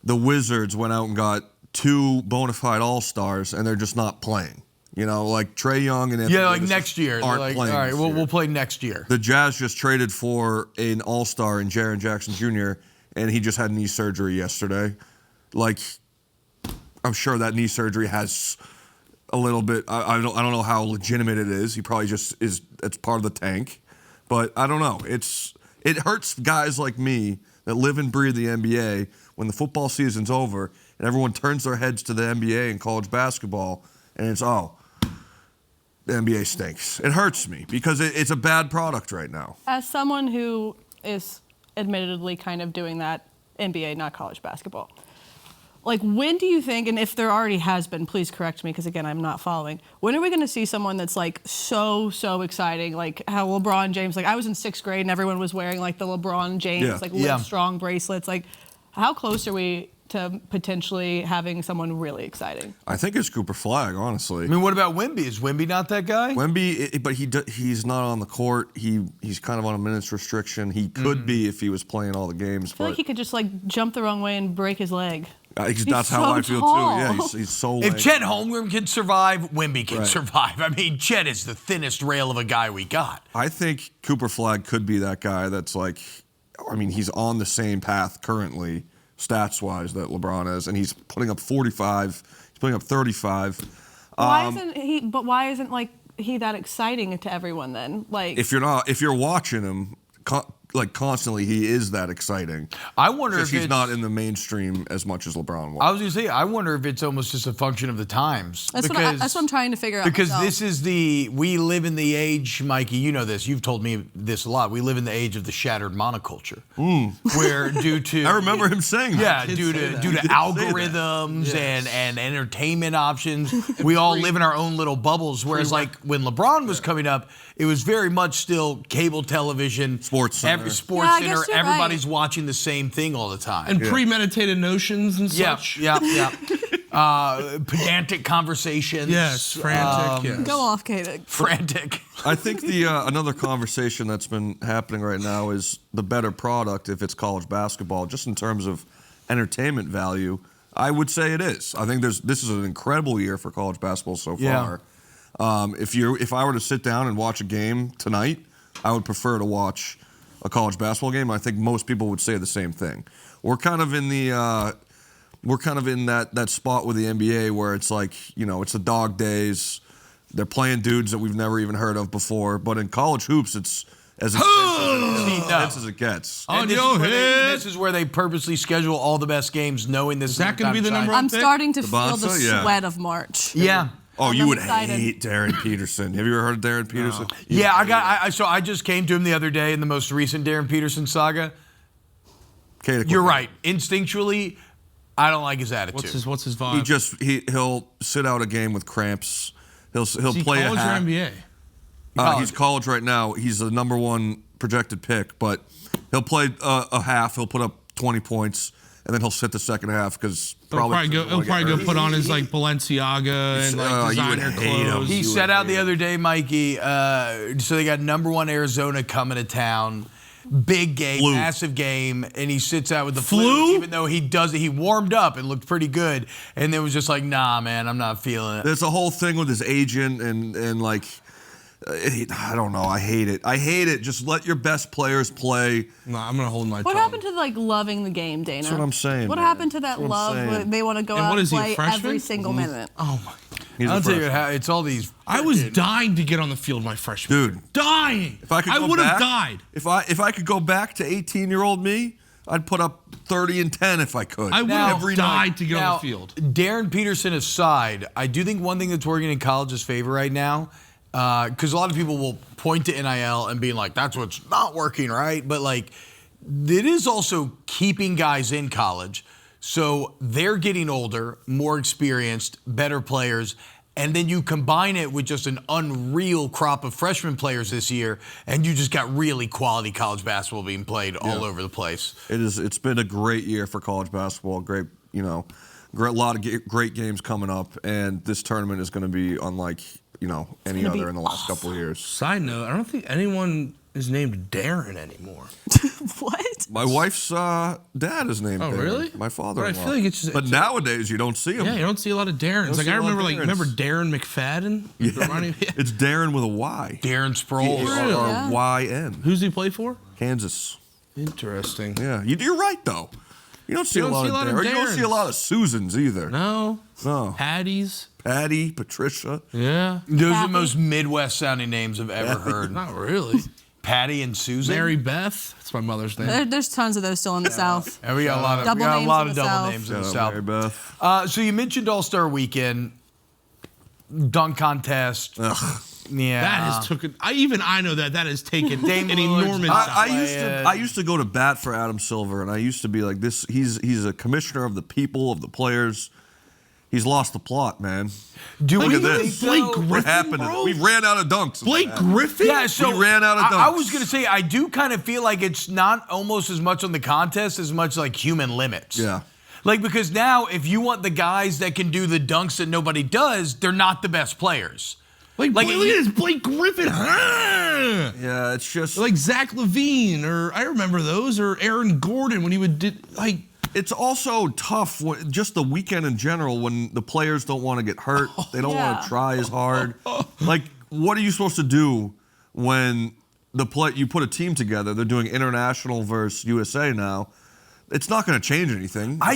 Speaker 3: the Wizards went out and got 2 bona fide All-Stars and they're just not playing. You know, like Trae Young and Anthony
Speaker 1: Like
Speaker 3: Davis
Speaker 1: next year. They're
Speaker 3: aren't
Speaker 1: like,
Speaker 3: playing
Speaker 1: all right,
Speaker 3: this
Speaker 1: we'll
Speaker 3: year.
Speaker 1: play next year.
Speaker 3: The Jazz just traded for an All-Star in Jaren Jackson Jr. and he just had knee surgery yesterday. Like, I'm sure that knee surgery has a little bit. I don't know how legitimate it is. He probably just is. It's part of the tank, but I don't know. It hurts guys like me that live and breathe the NBA when the football season's over and everyone turns their heads to the NBA and college basketball, and it's the NBA stinks. It hurts me because it's a bad product right now.
Speaker 2: As someone who is admittedly kind of doing that NBA, not college basketball, like, when do you think, and if there already has been, please correct me because, again, I'm not following, when are we going to see someone that's, like, so exciting, like how LeBron James, like, I was in 6th grade and everyone was wearing, like, the LeBron James, Live Strong bracelets. Like, how close are we to potentially having someone really exciting?
Speaker 3: I think it's Cooper Flag, honestly.
Speaker 1: I mean, what about Wemby? Is Wemby not that guy?
Speaker 3: Wemby, but he's not on the court. He's kind of on a minutes restriction. He could be if he was playing all the games.
Speaker 2: I feel like he could just, like, jump the wrong way and break his leg.
Speaker 3: That's how
Speaker 2: so
Speaker 3: I feel
Speaker 2: tall.
Speaker 3: too. Yeah, he's so.
Speaker 1: If
Speaker 3: lanky.
Speaker 1: Chet Holmgren can survive, Wemby can
Speaker 3: Right.
Speaker 1: survive. I mean, Chet is the thinnest rail of a guy we got.
Speaker 3: I think Cooper Flag could be that guy that's like, I mean, he's on the same path currently, stats-wise, that LeBron is, and he's putting up 45. He's putting up 35.
Speaker 2: Why isn't he? But why isn't, like, he that exciting to everyone then? Like,
Speaker 3: If you're watching him, like constantly he is that exciting.
Speaker 1: I wonder if
Speaker 3: he's not in the mainstream as much as LeBron was.
Speaker 1: I was going to say, I wonder if it's almost just a function of the times.
Speaker 2: That's what I'm trying to figure out.
Speaker 1: Because
Speaker 2: myself.
Speaker 1: this is we live in the age, Mikey, you know this, you've told me this a lot. We live in the age of the shattered monoculture. Where due to...
Speaker 3: I remember him saying that.
Speaker 1: Yeah, due to algorithms and entertainment options, we all live in our own little bubbles. Whereas like when LeBron was coming up, it was very much still cable television.
Speaker 3: Sports Center.
Speaker 1: Center. Everybody's watching the same thing all the time.
Speaker 4: And premeditated notions and such.
Speaker 1: Yeah. Pedantic conversations.
Speaker 4: Yes, frantic. Yes.
Speaker 2: Go off, Katic.
Speaker 1: Frantic.
Speaker 3: I think the another conversation that's been happening right now is the better product if it's college basketball, just in terms of entertainment value. I would say it is. I think this is an incredible year for college basketball so far. If I were to sit down and watch a game tonight, I would prefer to watch a college basketball game. I think most people would say the same thing. We're kind of in that spot with the NBA where it's like, it's the dog days. They're playing dudes that we've never even heard of before. But in college hoops, it's as intense as it gets.
Speaker 1: And this is where they purposely schedule all the best games, knowing this is
Speaker 4: that going to be the number one
Speaker 2: I'm
Speaker 4: pick?
Speaker 2: starting to feel the
Speaker 3: Yeah.
Speaker 2: sweat of March.
Speaker 1: Yeah.
Speaker 3: Oh, you would
Speaker 2: excited.
Speaker 3: hate Darren Peterson. Have you ever heard of Darren Peterson?
Speaker 1: Yeah, I just came to him the other day in the most recent Darren Peterson saga.
Speaker 3: Katic,
Speaker 1: You're right. Instinctually, I don't like his attitude.
Speaker 4: What's his vibe?
Speaker 3: He'll sit out a game with cramps. He'll play
Speaker 4: college
Speaker 3: a hat.
Speaker 4: or NBA?
Speaker 3: He's college right now. He's the number one projected pick, but he'll play a half. He'll put up 20 points, and then he'll sit the second half because
Speaker 4: He'll probably go put on his like Balenciaga and like designer clothes.
Speaker 1: He set out the other day, Mikey. So they got number one Arizona coming to town. Big game, massive game, and he sits out with the flu. Even though he warmed up and looked pretty good, and then was just like, nah, man, I'm not feeling it.
Speaker 3: There's a whole thing with his agent and like, I don't know. I hate it. Just let your best players play.
Speaker 4: No, I'm gonna hold my tongue.
Speaker 2: What happened to like loving the game, Dana?
Speaker 3: That's what I'm saying.
Speaker 2: What happened to that love where they want to go out and play every single minute?
Speaker 4: Oh my!
Speaker 1: I'll tell you how it's all these.
Speaker 4: I was dying to get on the field my freshman year.
Speaker 3: Dude,
Speaker 4: dying.
Speaker 3: If I
Speaker 4: would have died.
Speaker 3: If I could go back to 18-year-old me, I'd put up 30 and 10 if I could.
Speaker 4: I would have died to get on the field.
Speaker 1: Darren Peterson aside, I do think one thing that's working in college's favor right now, because a lot of people will point to NIL and being like, that's what's not working, right? But like, it is also keeping guys in college. So they're getting older, more experienced, better players. And then you combine it with just an unreal crop of freshman players this year, and you just got really quality college basketball being played all over the place.
Speaker 3: It's been a great year for college basketball. Great, a lot of great games coming up, and this tournament is going to be unlike any other in the last couple of years.
Speaker 4: Side note: I don't think anyone is named Darren anymore.
Speaker 2: What?
Speaker 3: My wife's dad is named.
Speaker 4: Oh,
Speaker 3: Darren.
Speaker 4: really?
Speaker 3: My father-in-law.
Speaker 4: But I feel like it's just.
Speaker 3: But nowadays you don't see him.
Speaker 4: Yeah, you don't see a lot of Darrens. Like I remember, remember Darren McFadden?
Speaker 3: Yeah. It's Darren with a Y.
Speaker 1: Darren Sproles.
Speaker 4: Really?
Speaker 3: Or Y-N.
Speaker 4: Who's he play for?
Speaker 3: Kansas.
Speaker 4: Interesting.
Speaker 3: Yeah, you're right though. You don't see a lot of Darren. You don't see a lot of Susans either.
Speaker 4: No.
Speaker 3: No.
Speaker 4: Patties.
Speaker 3: Patty, Patricia.
Speaker 4: Yeah.
Speaker 1: Those are the most Midwest sounding names I've ever heard.
Speaker 4: Not really.
Speaker 1: Patty and Susan.
Speaker 4: Mary Beth. That's my mother's name.
Speaker 2: There's tons of those still in the South.
Speaker 1: And we got a lot of
Speaker 2: Double
Speaker 1: double names in the South.
Speaker 3: Mary Beth.
Speaker 1: So you mentioned All-Star Weekend, dunk contest.
Speaker 3: Ugh.
Speaker 1: Yeah.
Speaker 4: That has taken. I know that has taken
Speaker 1: Dame
Speaker 4: an
Speaker 1: Lillard's
Speaker 4: enormous.
Speaker 3: I used to go to bat for Adam Silver, and I used to be like this. He's a commissioner of the people, of the players. He's lost the plot, man.
Speaker 1: Do
Speaker 3: Look
Speaker 1: we
Speaker 3: at this.
Speaker 4: Blake Griffin,
Speaker 3: What happened?
Speaker 4: bro?
Speaker 3: We ran out of dunks.
Speaker 4: Blake Griffin?
Speaker 1: Yeah, so
Speaker 3: we ran out of dunks.
Speaker 1: I was going to say, I do kind of feel like it's not almost as much on the contest as much like human limits.
Speaker 3: Yeah.
Speaker 1: Like, because now if you want the guys that can do the dunks that nobody does, they're not the best players.
Speaker 4: Look at this Blake Griffin. Huh?
Speaker 3: Yeah, it's just
Speaker 4: Like Zach LaVine, or I remember those, or Aaron Gordon when he would like.
Speaker 3: It's also tough, just the weekend in general, when the players don't want to get hurt. They don't want to try as hard. Like, what are you supposed to do when you put a team together? They're doing international versus USA now. It's not going to change anything.
Speaker 1: I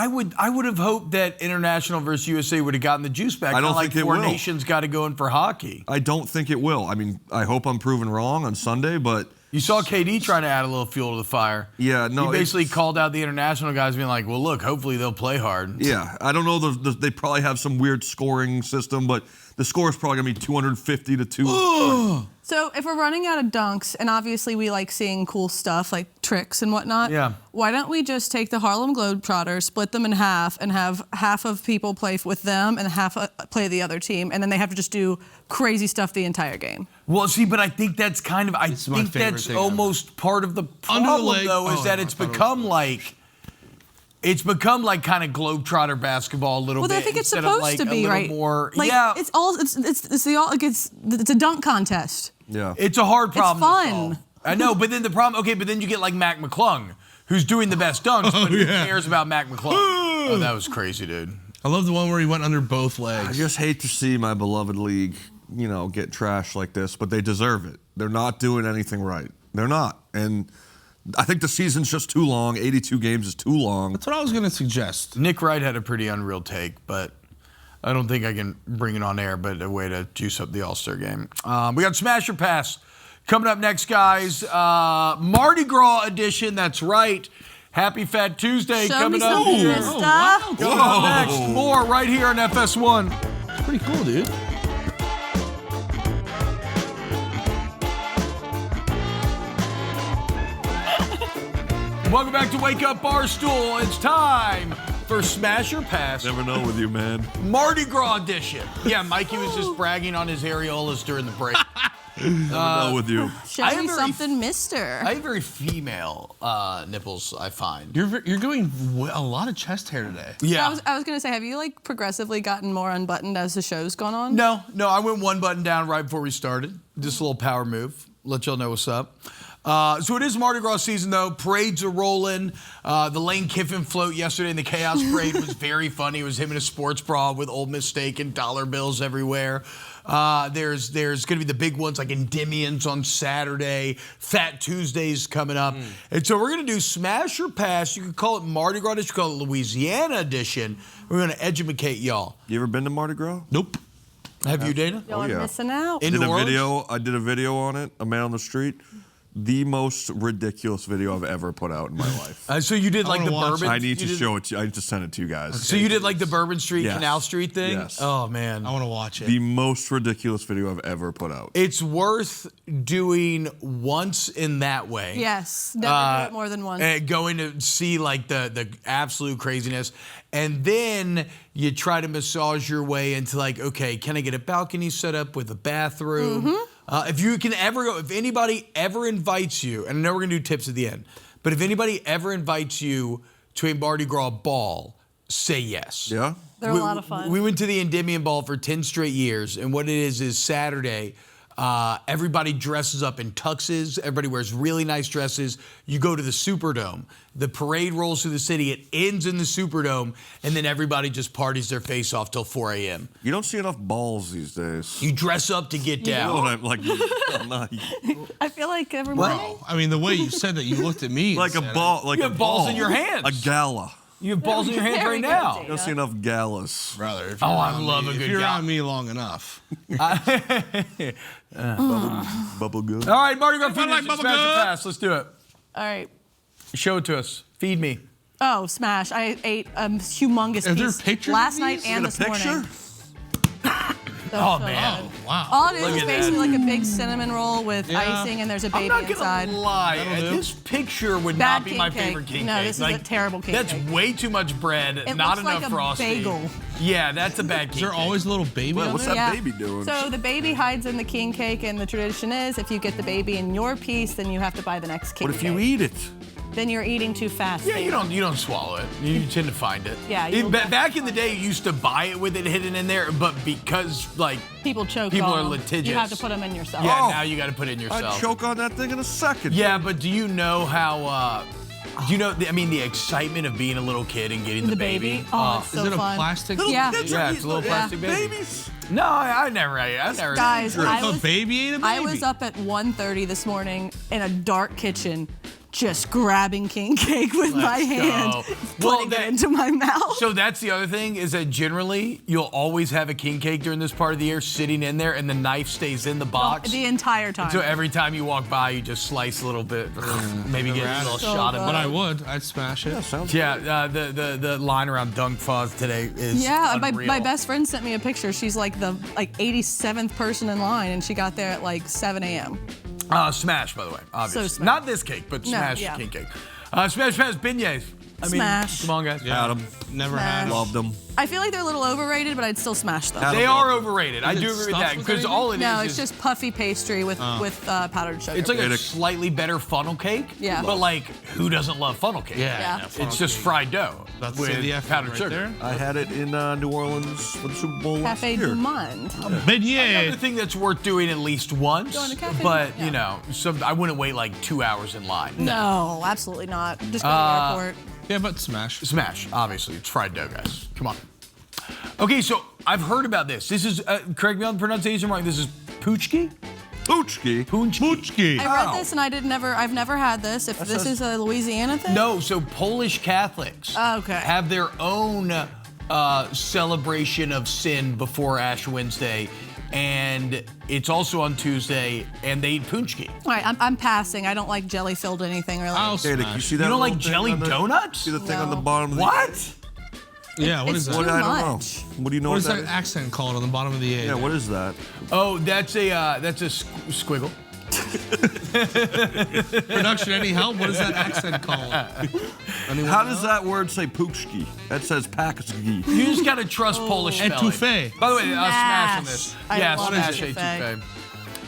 Speaker 1: would have hoped that international versus USA would have gotten the juice back.
Speaker 3: I don't think it will.
Speaker 1: Nations got to go in for hockey.
Speaker 3: I don't think it will. I mean, I hope I'm proven wrong on Sunday, but
Speaker 1: You saw KD trying to add a little fuel to the fire.
Speaker 3: Yeah, no.
Speaker 1: He basically called out the international guys being like, well, look, hopefully they'll play hard.
Speaker 3: Yeah, I don't know. They probably have some weird scoring system, but the score is probably going to be 250 to 2.
Speaker 2: So if we're running out of dunks, and obviously we like seeing cool stuff like tricks and whatnot, why don't we just take the Harlem Globetrotters, split them in half, and have half of people play with them and half play the other team, and then they have to just do crazy stuff the entire game?
Speaker 1: Well, see, but I think that's kind of, I think that's almost part of the problem, though, is that it's become like kind of Globetrotter basketball a little bit.
Speaker 2: Well, I think it's supposed to be, right?
Speaker 1: More,
Speaker 2: like, it's a dunk contest.
Speaker 3: Yeah.
Speaker 1: It's a hard problem
Speaker 2: It's
Speaker 1: to
Speaker 2: fun.
Speaker 1: solve. I know, but then the problem, but then you get like Mac McClung, who's doing the best dunks, but who cares about Mac McClung? Oh, that was crazy, dude.
Speaker 4: I love the one where he went under both legs.
Speaker 3: I just hate to see my beloved league, get trashed like this, but they deserve it. They're not doing anything right. They're not. And I think the season's just too long. 82 games is too long.
Speaker 4: That's what I was going to suggest.
Speaker 1: Nick Wright had a pretty unreal take, but I don't think I can bring it on air, but a way to juice up the All-Star game. We got Smash or Pass coming up next, guys. Mardi Gras edition, that's right. Happy Fat Tuesday coming up.
Speaker 2: Coming up
Speaker 1: next. More right here on FS1.
Speaker 4: It's pretty cool, dude.
Speaker 1: Welcome back to Wake Up Barstool. It's time for Smash or Pass.
Speaker 3: Never know with you, man.
Speaker 1: Mardi Gras edition. Yeah, Mikey was just bragging on his areolas during the break.
Speaker 3: Never know with you.
Speaker 2: Show me something, mister.
Speaker 1: I have very female nipples, I find.
Speaker 4: You're going a lot of chest hair today.
Speaker 1: Yeah.
Speaker 2: I was gonna say, have you like progressively gotten more unbuttoned as the show's gone on?
Speaker 1: No, I went one button down right before we started. Just a little power move. Let y'all know what's up. So it is Mardi Gras season, though. Parades are rolling. The Lane Kiffin float yesterday in the Chaos Parade was very funny. It was him in a sports bra with Old Mistake and dollar bills everywhere. There's going to be the big ones like Endymions on Saturday. Fat Tuesday's coming up. And so we're going to do Smash or Pass. You could call it Mardi Gras edition. You could call it Louisiana edition. We're going to educate y'all.
Speaker 3: You ever been to Mardi Gras?
Speaker 4: Nope.
Speaker 1: Have you, Dana?
Speaker 2: Y'all are missing out.
Speaker 1: In New Orleans?
Speaker 3: I did a video on it, A Man on the Street. The most ridiculous video I've ever put out in my life.
Speaker 1: So you did like the Bourbon?
Speaker 3: I need to show it to you. I need to send it to you guys.
Speaker 1: So you did like the Bourbon Street,
Speaker 3: Yes.
Speaker 1: Canal Street thing?
Speaker 3: Yes.
Speaker 1: Oh, man.
Speaker 4: I want to watch it.
Speaker 3: The most ridiculous video I've ever put out.
Speaker 1: It's worth doing once in that way.
Speaker 2: Yes, never do it more than once.
Speaker 1: Going to see like the absolute craziness. And then you try to massage your way into like, okay, can I get a balcony set up with a bathroom? If you can ever go, if anybody ever invites you, and I know we're gonna do tips at the end, but if anybody ever invites you to a Mardi Gras ball, say yes.
Speaker 3: Yeah?
Speaker 2: They're a lot of fun.
Speaker 1: We went to the Endymion Ball for 10 straight years, and what it is Saturday, everybody dresses up in tuxes, everybody wears really nice dresses. You go to the Superdome. The parade rolls through the city, it ends in the Superdome, and then everybody just parties their face off till 4 a.m.
Speaker 3: You don't see enough balls these days.
Speaker 1: You dress up to get
Speaker 3: You know
Speaker 1: down.
Speaker 3: what I'm like? I'm not,
Speaker 2: I feel like everybody.
Speaker 4: Bro, I mean, the way you said that, you looked at me.
Speaker 3: like a
Speaker 4: and said,
Speaker 3: ball. Like
Speaker 1: You
Speaker 3: a
Speaker 1: have balls
Speaker 3: ball.
Speaker 1: in your hands.
Speaker 3: A gala.
Speaker 1: You have balls in your hands
Speaker 2: Very
Speaker 1: right
Speaker 2: good,
Speaker 1: now.
Speaker 2: Dana.
Speaker 3: You don't see enough galas.
Speaker 4: Brother, if
Speaker 1: Oh,
Speaker 4: you're
Speaker 1: I
Speaker 4: around
Speaker 1: love
Speaker 4: me,
Speaker 1: a good
Speaker 4: If you're
Speaker 1: gala.
Speaker 4: around me long enough.
Speaker 3: Bubble gum.
Speaker 1: All right, Mardi Gras,
Speaker 4: I like
Speaker 1: Smash
Speaker 4: bubble
Speaker 1: or
Speaker 4: gum.
Speaker 1: Pass. Let's do it.
Speaker 2: All right.
Speaker 1: Show it to us. Feed me.
Speaker 2: Oh, smash! I ate a humongous
Speaker 4: Are there
Speaker 2: piece
Speaker 4: pictures
Speaker 2: last
Speaker 4: of
Speaker 2: night
Speaker 4: these?
Speaker 2: and
Speaker 3: Get a
Speaker 2: this
Speaker 3: picture?
Speaker 2: morning.
Speaker 1: Oh, man.
Speaker 2: Good.
Speaker 4: Wow.
Speaker 2: All it
Speaker 1: Look
Speaker 2: is
Speaker 1: at
Speaker 2: is basically
Speaker 1: that.
Speaker 2: like a big cinnamon roll with
Speaker 4: Yeah.
Speaker 2: icing, and there's a
Speaker 1: I'm
Speaker 2: baby
Speaker 1: not gonna
Speaker 2: inside.
Speaker 1: lie.
Speaker 4: That'll do.
Speaker 1: This picture would
Speaker 2: Bad
Speaker 1: not be
Speaker 2: king
Speaker 1: my
Speaker 2: cake.
Speaker 1: favorite king
Speaker 2: No,
Speaker 1: cake.
Speaker 2: this is a terrible king
Speaker 1: That's
Speaker 2: cake.
Speaker 1: way too much bread.
Speaker 2: It
Speaker 1: not
Speaker 2: looks
Speaker 1: enough
Speaker 2: like a
Speaker 1: frosting.
Speaker 2: bagel.
Speaker 1: Yeah, that's a bad king
Speaker 4: Is there
Speaker 1: cake.
Speaker 4: always a little baby on
Speaker 3: What's
Speaker 4: there?
Speaker 3: that baby doing?
Speaker 2: So the baby hides in the king cake, and the tradition is if you get the baby in your piece, then you have to buy the next king
Speaker 3: What if
Speaker 2: cake.
Speaker 3: you eat it?
Speaker 2: Then you're eating too fast.
Speaker 1: Yeah, you don't swallow it. You tend to find it.
Speaker 2: Yeah, you'll
Speaker 1: Back in the day, you used to buy it with it hidden in there, but because like
Speaker 2: People choke
Speaker 1: People
Speaker 2: on
Speaker 1: are
Speaker 2: them.
Speaker 1: litigious.
Speaker 2: You have to put them in yourself.
Speaker 1: yeah,
Speaker 3: Oh.
Speaker 1: now you got to put it in yourself.
Speaker 3: I'd choke on that thing in a second.
Speaker 1: Yeah, but do you know how? Do you know? I mean, the excitement of being a little kid and getting
Speaker 2: The baby. Oh, it's
Speaker 4: Is
Speaker 2: so
Speaker 4: it a
Speaker 2: fun.
Speaker 4: plastic?
Speaker 2: Yeah.
Speaker 1: Yeah, it's a little plastic baby.
Speaker 3: Babies.
Speaker 1: No, I never.
Speaker 2: Guys,
Speaker 4: A baby ate a baby.
Speaker 2: I was up at 1:30 this morning in a dark kitchen just grabbing king cake with my hand, putting it into my mouth.
Speaker 1: So that's the other thing is that generally you'll always have a king cake during this part of the year sitting in there, and the knife stays in the box
Speaker 2: The entire time.
Speaker 1: So every time you walk by, you just slice a little bit, maybe get a little shot of it.
Speaker 4: But I'd smash it.
Speaker 1: The line around Dunk Fuzz today is unreal.
Speaker 2: My best friend sent me a picture. She's like the 87th person in line, and she got there at like 7 a.m.
Speaker 1: Smash, by the way, obviously.
Speaker 2: So smash.
Speaker 1: Not this cake, but smash king cake. Smash beignets.
Speaker 2: Smash.
Speaker 1: Come on, guys.
Speaker 3: Had them.
Speaker 4: Never
Speaker 2: Smash.
Speaker 4: had them.
Speaker 3: Loved them.
Speaker 2: I feel like they're a little overrated, but I'd still smash them.
Speaker 1: They are overrated. I
Speaker 4: Is it
Speaker 1: do agree with
Speaker 4: stuffed
Speaker 1: that
Speaker 4: with
Speaker 1: because all it is
Speaker 2: No,
Speaker 1: is
Speaker 2: it's just puffy pastry with powdered sugar.
Speaker 1: it's like a
Speaker 3: Katic.
Speaker 1: slightly better funnel cake.
Speaker 2: Yeah.
Speaker 1: But like, who doesn't love funnel cake?
Speaker 2: Yeah.
Speaker 1: It's just fried dough
Speaker 4: That's
Speaker 1: with
Speaker 4: the F
Speaker 1: powdered
Speaker 4: right
Speaker 1: sugar.
Speaker 4: there.
Speaker 3: I had it in New Orleans for the Super Bowl last
Speaker 2: Cafe
Speaker 3: year.
Speaker 2: du Monde.
Speaker 1: Another
Speaker 4: Beignet.
Speaker 1: thing that's worth doing at least once,
Speaker 2: Going to Cafe
Speaker 1: but
Speaker 2: Du Monde,
Speaker 1: I wouldn't wait like 2 hours in line.
Speaker 2: No, absolutely not. Just go to the airport.
Speaker 4: Yeah, but smash.
Speaker 1: Smash, obviously. It's fried dough, guys. Come on. Okay, so I've heard about this. This is, correct me on the pronunciation wrong, this is Poochki?
Speaker 3: Poochki.
Speaker 1: Poochki.
Speaker 2: I read this and I've never had this. If this is a Louisiana thing?
Speaker 1: No, so Polish Catholics have their own celebration of sin before Ash Wednesday, and it's also on Tuesday, and they eat Poochki.
Speaker 2: All right, I'm passing. I don't like jelly-filled anything really.
Speaker 4: I'll
Speaker 3: Katic, you
Speaker 4: smash.
Speaker 3: see that?
Speaker 1: You don't like
Speaker 3: little thing
Speaker 1: jelly
Speaker 3: on the-
Speaker 1: donuts?
Speaker 3: See the thing on the
Speaker 2: No.
Speaker 3: bottom of the
Speaker 1: What?
Speaker 4: Yeah, what
Speaker 2: It's
Speaker 4: is that?
Speaker 2: too
Speaker 3: What? I don't know.
Speaker 2: much.
Speaker 3: What do you know
Speaker 4: What
Speaker 3: what
Speaker 4: is
Speaker 3: that
Speaker 4: that
Speaker 3: is?
Speaker 4: accent called on the bottom of the A?
Speaker 3: Yeah, what is that?
Speaker 1: Oh, that's a squiggle.
Speaker 4: Production, any help? What is that accent called? Anyone
Speaker 3: How
Speaker 4: know?
Speaker 3: does that word say Poochki? That says Pakistan.
Speaker 1: You just gotta trust Polish spelling.
Speaker 4: Etouffee.
Speaker 1: By the way, smash on
Speaker 2: Smash.
Speaker 1: this.
Speaker 2: I
Speaker 1: Yeah,
Speaker 2: love
Speaker 1: smash
Speaker 2: etouffee.
Speaker 1: etouffee.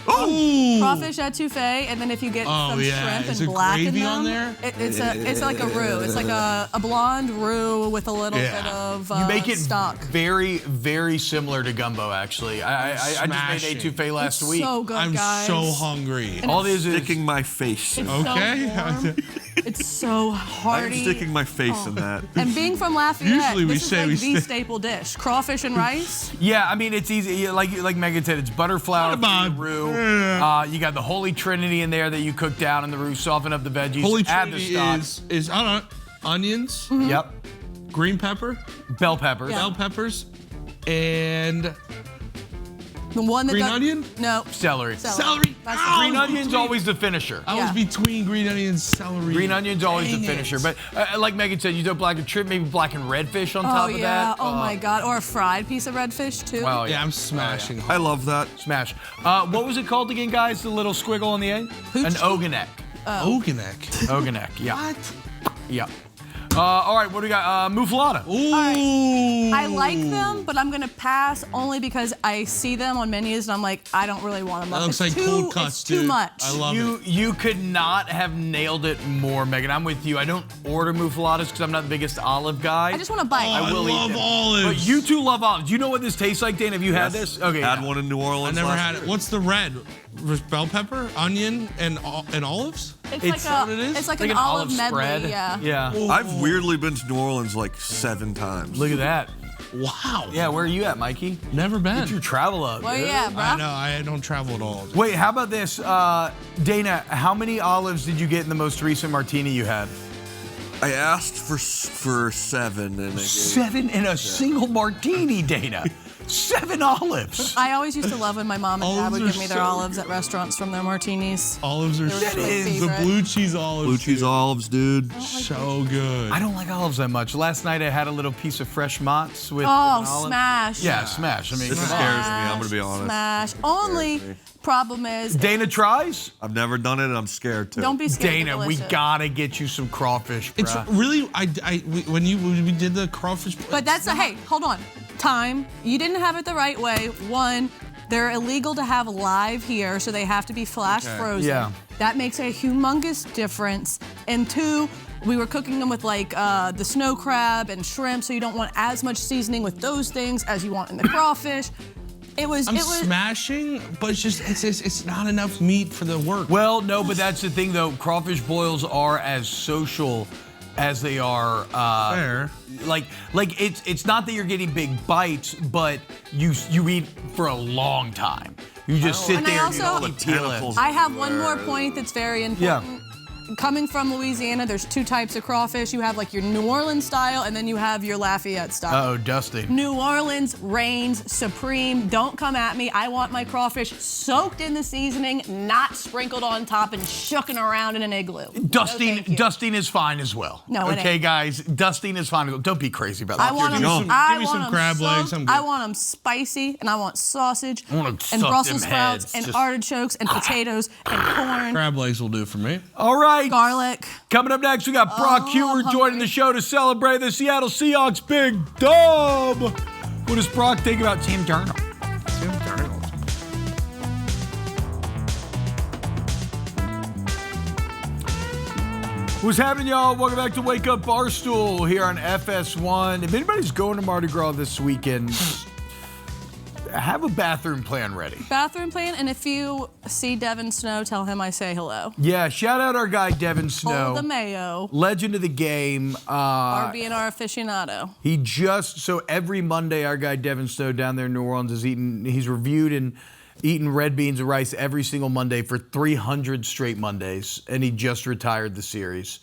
Speaker 4: Ooh.
Speaker 2: Crawfish etouffee, and then if you get some shrimp
Speaker 4: Is
Speaker 2: and
Speaker 4: it
Speaker 2: blacken
Speaker 4: gravy
Speaker 2: them,
Speaker 4: on there?
Speaker 2: it's like a roux. It's like a blonde roux with a little bit of
Speaker 1: You make it
Speaker 2: stock.
Speaker 1: very, very similar to gumbo, actually. I just
Speaker 4: Smashing.
Speaker 1: made etouffee last week.
Speaker 2: So good,
Speaker 4: I'm
Speaker 2: guys.
Speaker 4: so hungry.
Speaker 1: All this is
Speaker 3: Sticking my face.
Speaker 2: It's
Speaker 4: Okay.
Speaker 2: so warm. It's so
Speaker 3: I'm
Speaker 2: hearty.
Speaker 3: sticking my face in that.
Speaker 2: And being from Lafayette,
Speaker 4: Usually we
Speaker 2: this
Speaker 4: say
Speaker 2: is
Speaker 4: we
Speaker 2: like the
Speaker 4: stay-
Speaker 2: staple dish: crawfish and rice.
Speaker 1: Yeah, I mean, it's easy. Like Megan said, it's butter flour,
Speaker 4: Come on.
Speaker 1: roux. You got the Holy Trinity in there that you cook down in the roux, soften up the veggies,
Speaker 4: Holy
Speaker 1: add the
Speaker 4: Trinity
Speaker 1: stock.
Speaker 4: is I don't know, onions,
Speaker 1: Yep.
Speaker 4: green pepper,
Speaker 1: Bell peppers.
Speaker 2: Yeah.
Speaker 4: bell peppers, and
Speaker 2: The one that
Speaker 4: Green
Speaker 2: got-
Speaker 4: onion?
Speaker 2: No.
Speaker 1: Celery.
Speaker 4: Celery.
Speaker 2: That's
Speaker 4: Ow!
Speaker 1: Green onion's always the finisher.
Speaker 4: I was
Speaker 2: Yeah.
Speaker 4: between green onion and celery.
Speaker 1: Green onion's always
Speaker 4: Dang
Speaker 1: the finisher.
Speaker 4: it.
Speaker 1: But like Megan said, you do black and shrimp, maybe black and redfish on
Speaker 2: Oh
Speaker 1: top of
Speaker 2: yeah.
Speaker 1: that.
Speaker 2: Oh my God. Or a fried piece of redfish too.
Speaker 1: Well,
Speaker 4: Yeah, I'm smashing.
Speaker 3: I love that.
Speaker 1: Smash. What was it called again, guys? The little squiggle on the A? An oganek.
Speaker 4: Oganek.
Speaker 1: Oganek, yeah.
Speaker 4: What?
Speaker 1: Yeah. All right, what do we got? Muffalata.
Speaker 4: Ooh.
Speaker 2: I like them, but I'm gonna pass only because I see them on menus and I'm like, I don't really want them.
Speaker 4: That looks like
Speaker 2: It's
Speaker 4: cold
Speaker 2: too,
Speaker 4: cuts,
Speaker 2: it's too
Speaker 4: dude.
Speaker 2: much.
Speaker 4: I love it.
Speaker 1: You could not have nailed it more, Megan. I'm with you. I don't order muffaladas because I'm not the biggest olive guy.
Speaker 2: I just want to bite.
Speaker 4: I
Speaker 1: will eat
Speaker 4: love
Speaker 1: them.
Speaker 4: olives.
Speaker 1: But you two love olives. Do you know what this tastes like, Dan? Have you had this? Okay.
Speaker 3: Had
Speaker 1: yeah.
Speaker 3: one in New
Speaker 4: I
Speaker 3: Orleans.
Speaker 4: never
Speaker 3: last
Speaker 4: had it.
Speaker 3: year.
Speaker 4: What's the red? Bell pepper, onion, and olives?
Speaker 2: It's
Speaker 1: It's
Speaker 2: like
Speaker 4: what it is?
Speaker 2: It's like
Speaker 1: Like
Speaker 2: an olive medley.
Speaker 1: spread.
Speaker 2: Yeah.
Speaker 1: Yeah.
Speaker 3: I've weirdly been to New Orleans like 7 times.
Speaker 1: Look at that.
Speaker 4: Wow.
Speaker 1: Yeah, where are you at, Mikey?
Speaker 4: Never been.
Speaker 1: Get your travel up.
Speaker 2: Well,
Speaker 1: dude.
Speaker 2: yeah, bro.
Speaker 4: I know. I don't travel at all.
Speaker 1: Wait, how about this? Dana, how many olives did you get in the most recent martini you had?
Speaker 3: I asked for 7 and they gave
Speaker 1: 7 in a single martini, Dana. 7 olives.
Speaker 2: I always used to love when my mom and dad
Speaker 4: Olives
Speaker 2: would
Speaker 4: are
Speaker 2: give me their
Speaker 4: so-
Speaker 2: olives at restaurants from their martinis.
Speaker 4: Olives are
Speaker 2: They were
Speaker 4: so
Speaker 2: my
Speaker 1: is
Speaker 4: the
Speaker 2: favorite.
Speaker 4: blue cheese olives.
Speaker 3: blue cheese olives, dude.
Speaker 4: So good.
Speaker 1: I don't like olives that much. Last night I had a little piece of fresh mozz with an
Speaker 2: Oh,
Speaker 1: olive.
Speaker 2: smash.
Speaker 1: Yeah, smash. I mean,
Speaker 3: This
Speaker 1: come
Speaker 3: scares
Speaker 1: on.
Speaker 3: me. I'm gonna be honest.
Speaker 2: Smash. Only
Speaker 3: me.
Speaker 2: problem is,
Speaker 1: Dana tries?
Speaker 3: I've never done it and I'm scared to.
Speaker 2: don't be scared.
Speaker 1: Dana, we
Speaker 2: delicious.
Speaker 1: gotta get you some crawfish,
Speaker 4: It's
Speaker 1: bruh.
Speaker 4: really when we did the crawfish.
Speaker 2: But that's hey, hold on. Time. You didn't have it the right way. One, they're illegal to have live here, so they have to be flash frozen.
Speaker 1: Yeah.
Speaker 2: That makes a humongous difference. And two, we were cooking them with like the snow crab and shrimp, so you don't want as much seasoning with those things as you want in the crawfish.
Speaker 4: I'm smashing, but it's not enough meat for the work.
Speaker 1: Well, no, but that's the thing, though. Crawfish boils are as social as they are.
Speaker 4: Fair.
Speaker 1: Like it's not that you're getting big bites, but you eat for a long time. You just sit
Speaker 2: And I
Speaker 1: there
Speaker 2: also-
Speaker 1: and you keep peeling.
Speaker 3: Tentacles.
Speaker 2: I have one more point that's very important. coming from Louisiana, there's two types of crawfish. You have like your New Orleans style, and then you have your Lafayette style.
Speaker 1: Oh, Dusty.
Speaker 2: New Orleans reigns supreme. Don't come at me. I want my crawfish soaked in the seasoning, not sprinkled on top and shooken around in an igloo.
Speaker 1: Dusting is fine as well.
Speaker 2: No, it
Speaker 1: okay,
Speaker 2: ain't.
Speaker 1: guys, dusting is fine. Don't be crazy about that.
Speaker 2: I want them.
Speaker 4: Give me some crab legs. I'm good.
Speaker 2: I want them spicy, and I want sausage,
Speaker 1: I want 'em
Speaker 2: and
Speaker 1: stuffed
Speaker 2: Brussels
Speaker 1: in
Speaker 2: sprouts,
Speaker 1: heads,
Speaker 2: and
Speaker 1: just-
Speaker 2: artichokes, and potatoes, and corn,
Speaker 4: Crab legs will do it for me.
Speaker 1: All right.
Speaker 2: garlic.
Speaker 1: Coming up next, we got Brock Huard
Speaker 2: I'm
Speaker 1: joining
Speaker 2: hungry.
Speaker 1: the show to celebrate the Seattle Seahawks big dub. What does Brock think about Sam Darnold? What's happening, y'all? Welcome back to Wake Up Barstool here on FS1. If anybody's going to Mardi Gras this weekend, have a bathroom plan ready.
Speaker 2: Bathroom plan, and if you see Devin Snow, tell him I say hello.
Speaker 1: Yeah, shout out our guy Devin Snow,
Speaker 2: Hold the mayo.
Speaker 1: legend of the game.
Speaker 2: RB&R aficionado.
Speaker 1: So every Monday, our guy Devin Snow down there in New Orleans he's reviewed and eaten red beans and rice every single Monday for 300 straight Mondays, and he just retired the series.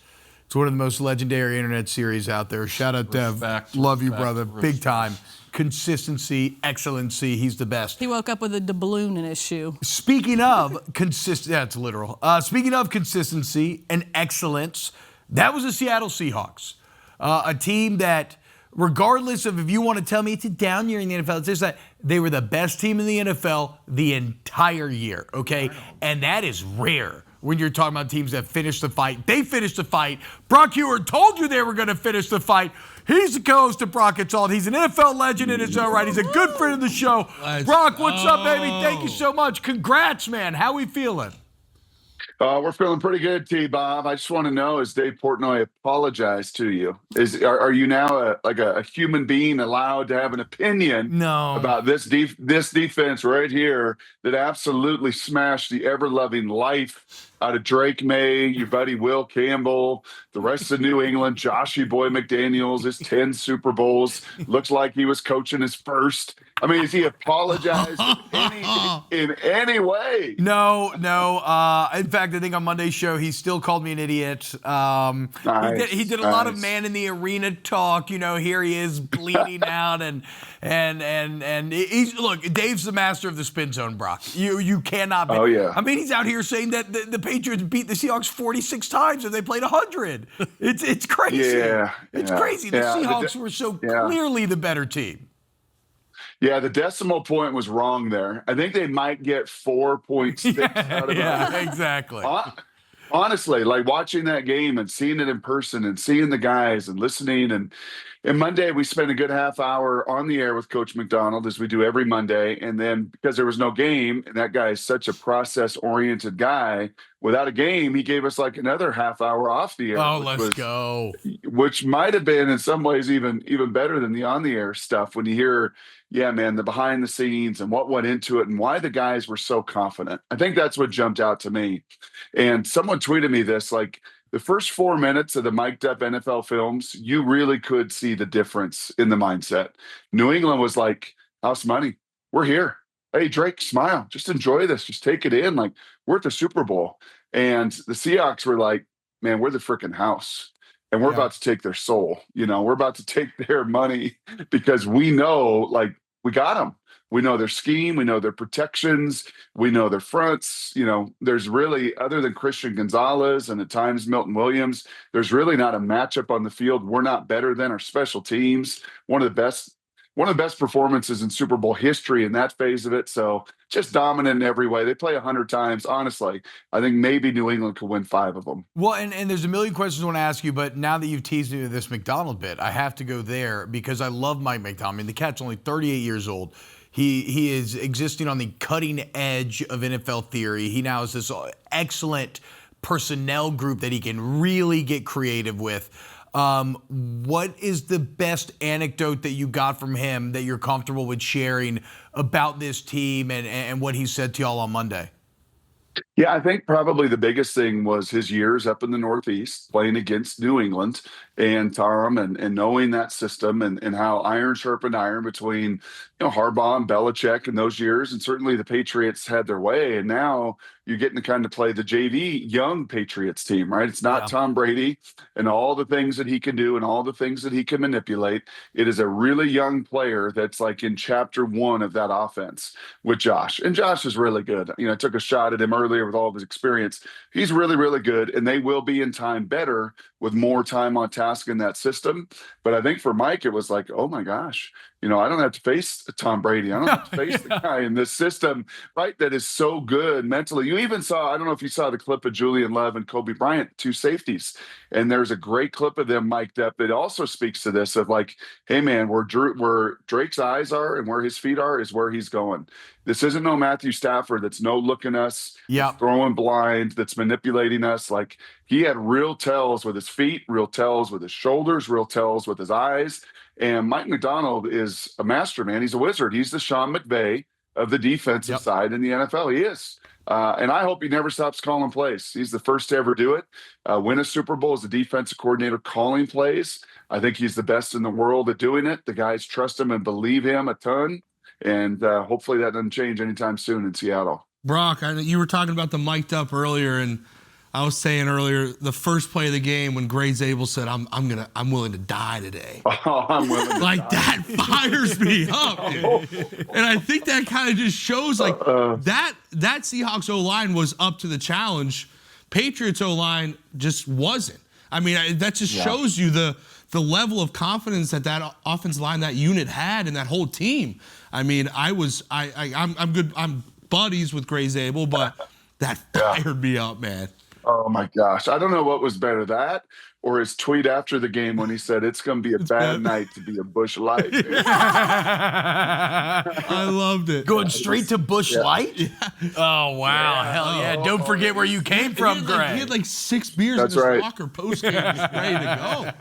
Speaker 1: It's one of the most legendary internet series out there. Shout out, Dev. Love you, brother. Big time. Consistency, excellency. He's the best.
Speaker 2: He woke up with a doubloon in his shoe.
Speaker 1: Speaking of consistency, yeah, it's literal. Speaking of consistency and excellence, that was the Seattle Seahawks, a team that, regardless of if you want to tell me it's a down year in the NFL, it's just that they were the best team in the NFL the entire year, okay? And that is rare when you're talking about teams that finish the fight. They finished the fight. Brock Huard told you they were going to finish the fight. He's the co-host of Brock It's All. He's an NFL legend in his own right. He's a good friend of the show. Brock, what's up, baby? Thank you so much. Congrats, man. How we feeling?
Speaker 6: We're feeling pretty good, T-Bob. I just want to know, is Dave Portnoy apologized to you? Are you now a human being allowed to have an opinion about this defense right here that absolutely smashed the ever-loving life out of Drake May, your buddy Will Campbell, the rest of New England, Joshy Boy McDaniels, his 10 Super Bowls. Looks like he was coaching his first. I mean, has he apologized in any way?
Speaker 1: No. In fact, I think on Monday's show, he still called me an idiot. He did a lot of man in the arena talk. You know, here he is bleeding out, and he's, look, Dave's the master of the spin zone, Brock. You cannot.
Speaker 6: Oh yeah.
Speaker 1: I mean, he's out here saying that the Patriots beat the Seahawks 46 times and they played 100. It's crazy. It's crazy. The Seahawks were so clearly the better team.
Speaker 6: Yeah, the decimal point was wrong there. I think they might get 4.6 out of it.
Speaker 1: Yeah, exactly.
Speaker 6: Honestly, like watching that game and seeing it in person and seeing the guys and listening. And Monday, we spent a good half hour on the air with Coach McDonald, as we do every Monday. And then because there was no game, and that guy is such a process-oriented guy, without a game, he gave us like another half hour off the air.
Speaker 1: Oh, let's go.
Speaker 6: Which might have been in some ways even better than the on-the-air stuff when you hear, yeah, man, the behind the scenes and what went into it and why the guys were so confident. I think that's what jumped out to me. And someone tweeted me this, like, the first 4 minutes of the mic'd up NFL films, you really could see the difference in the mindset. New England was like, house money. We're here. Hey, Drake, smile. Just enjoy this. Just take it in. Like, we're at the Super Bowl. And the Seahawks were like, man, we're the freaking house. And we're about to take their soul. You know, we're about to take their money because we know, like, we got them. We know their scheme. We know their protections. We know their fronts. You know, there's really, other than Christian Gonzalez and at times Milton Williams, there's really not a matchup on the field. We're not better than our special teams. One of the best performances in Super Bowl history in that phase of it. So just dominant in every way. They play 100 times. Honestly, I think maybe New England could win 5 of them.
Speaker 1: Well, and there's a million questions I want to ask you, but now that you've teased me with this McDonald bit, I have to go there because I love Mike McDonald. I mean, the cat's only 38 years old. He is existing on the cutting edge of NFL theory. He now has this excellent personnel group that he can really get creative with. What is the best anecdote that you got from him that you're comfortable with sharing about this team and what he said to y'all on Monday?
Speaker 6: Yeah, I think probably the biggest thing was his years up in the Northeast playing against New England and Tom and knowing that system and how iron sharpened iron between Harbaugh and Belichick in those years, and certainly the Patriots had their way. And now you're getting to kind of play the JV young Patriots team, right? It's not Tom Brady and all the things that he can do and all the things that he can manipulate. It is a really young player that's like in chapter 1 of that offense with Josh. And Josh is really good. I took a shot at him earlier with all of his experience. He's really, really good, and they will be in time better with more time on task in that system. But I think for Mike, it was like, oh my gosh, I don't have to face Tom Brady. I don't have to face the guy in this system, right, that is so good mentally. You even saw, I don't know if you saw the clip of Julian Love and Kobe Bryant, 2 safeties. And there's a great clip of them mic'd up that also speaks to this of like, hey, man, where Drake's eyes are and where his feet are is where he's going. This isn't no Matthew Stafford that's no looking us, throwing blind, that's manipulating us. Like, he had real tells with his feet, real tells with his shoulders, real tells with his eyes. And Mike McDonald is a master, man. He's a wizard. He's the Sean McVay of the defensive side in the NFL. He is. And I hope he never stops calling plays. He's the first to ever do it. Win a Super Bowl as a defensive coordinator calling plays. I think he's the best in the world at doing it. The guys trust him and believe him a ton. And hopefully that doesn't change anytime soon in Seattle.
Speaker 4: Brock, you were talking about the mic'd up earlier, and I was saying earlier, the first play of the game when Gray Zabel said, I'm willing to die today.
Speaker 6: Oh, I'm willing to
Speaker 4: like,
Speaker 6: die.
Speaker 4: that fires me up, dude. And I think that kind of just shows, like, that Seahawks O-line was up to the challenge. Patriots O-line just wasn't. I mean, that just shows you the level of confidence that offensive line, that unit had, and that whole team. I mean, I'm good. I'm buddies with Gray Zabel, but that fired me up, man.
Speaker 6: Oh, my gosh. I don't know what was better, that or his tweet after the game when he said, it's going to be a bad night to be a Busch Light.
Speaker 4: I loved it.
Speaker 1: Going straight to Busch Light? Yeah. Oh, wow. Yeah. Hell yeah. Don't forget where you came from, Greg.
Speaker 4: He had like 6 beers in his locker post-game, just ready to go.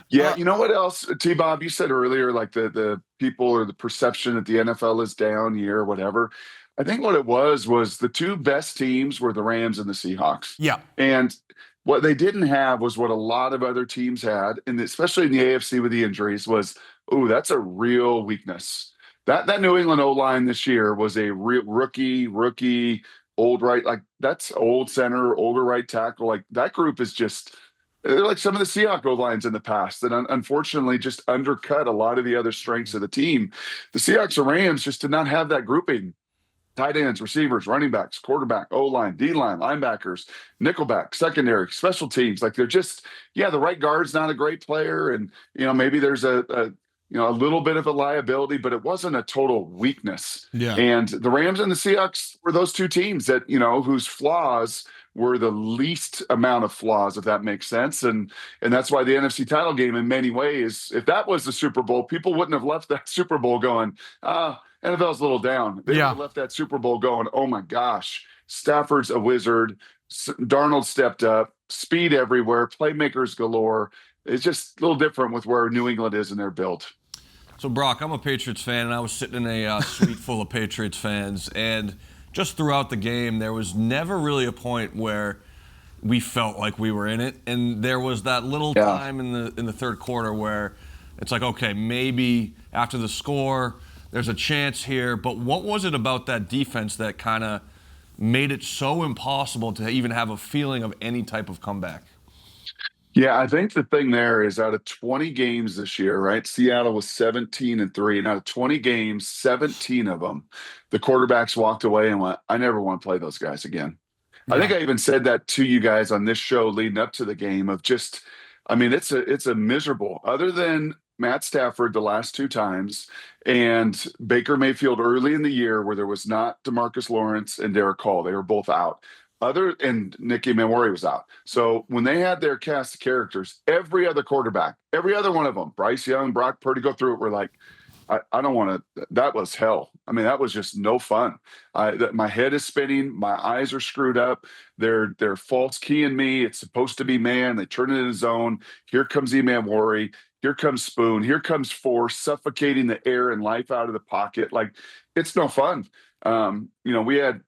Speaker 6: Yeah, you know what else, T-Bob, you said earlier, like the people or the perception that the NFL is down year or whatever. I think what it was the 2 best teams were the Rams and the Seahawks.
Speaker 1: Yeah.
Speaker 6: And what they didn't have was what a lot of other teams had, and especially in the AFC with the injuries, was, that's a real weakness. That New England O-line this year was a real rookie, old right, like that's old center, older right tackle. Like that group is just, they're like some of the Seahawks O-lines in the past that unfortunately just undercut a lot of the other strengths of the team. The Seahawks and Rams just did not have that grouping. Tight ends, receivers, running backs, quarterback, O-line, D-line, linebackers, nickelback, secondary, special teams. Like they're just, the right guard's not a great player. And, maybe there's a little bit of a liability, but it wasn't a total weakness.
Speaker 4: Yeah.
Speaker 6: And the Rams and the Seahawks were those 2 teams that, whose flaws were the least amount of flaws, if that makes sense. And that's why the NFC title game in many ways, if that was the Super Bowl, people wouldn't have left that Super Bowl going, NFL's a little down. They would have left that Super Bowl going, oh my gosh, Stafford's a wizard. Darnold stepped up, speed everywhere, playmakers galore. It's just a little different with where New England is in their build.
Speaker 3: So, Brock, I'm a Patriots fan, and I was sitting in a suite full of Patriots fans, and just throughout the game, there was never really a point where we felt like we were in it, and there was that little time in the third quarter where it's like, okay, maybe after the score, there's a chance here, but what was it about that defense that kind of made it so impossible to even have a feeling of any type of comeback?
Speaker 6: Yeah, I think the thing there is out of 20 games this year, right? Seattle was 17-3, and out of 20 games, 17 of them, the quarterbacks walked away and went, I never want to play those guys again. Yeah. I think I even said that to you guys on this show leading up to the game of just, I mean, it's a miserable, other than Matt Stafford the last 2 times and Baker Mayfield early in the year where there was not DeMarcus Lawrence and Derek Carr. They were both out. And Nicky Manwari was out. So when they had their cast of characters, every other quarterback, every other one of them, Bryce Young, Brock Purdy, go through it, we're like, I don't want to, that was hell. I mean, that was just no fun. My head is spinning. My eyes are screwed up. They're false keying me. It's supposed to be man. They turn it into zone. Here comes Manwari. Here comes Spoon. Here comes Force, suffocating the air and life out of the pocket. Like, it's no fun. We had a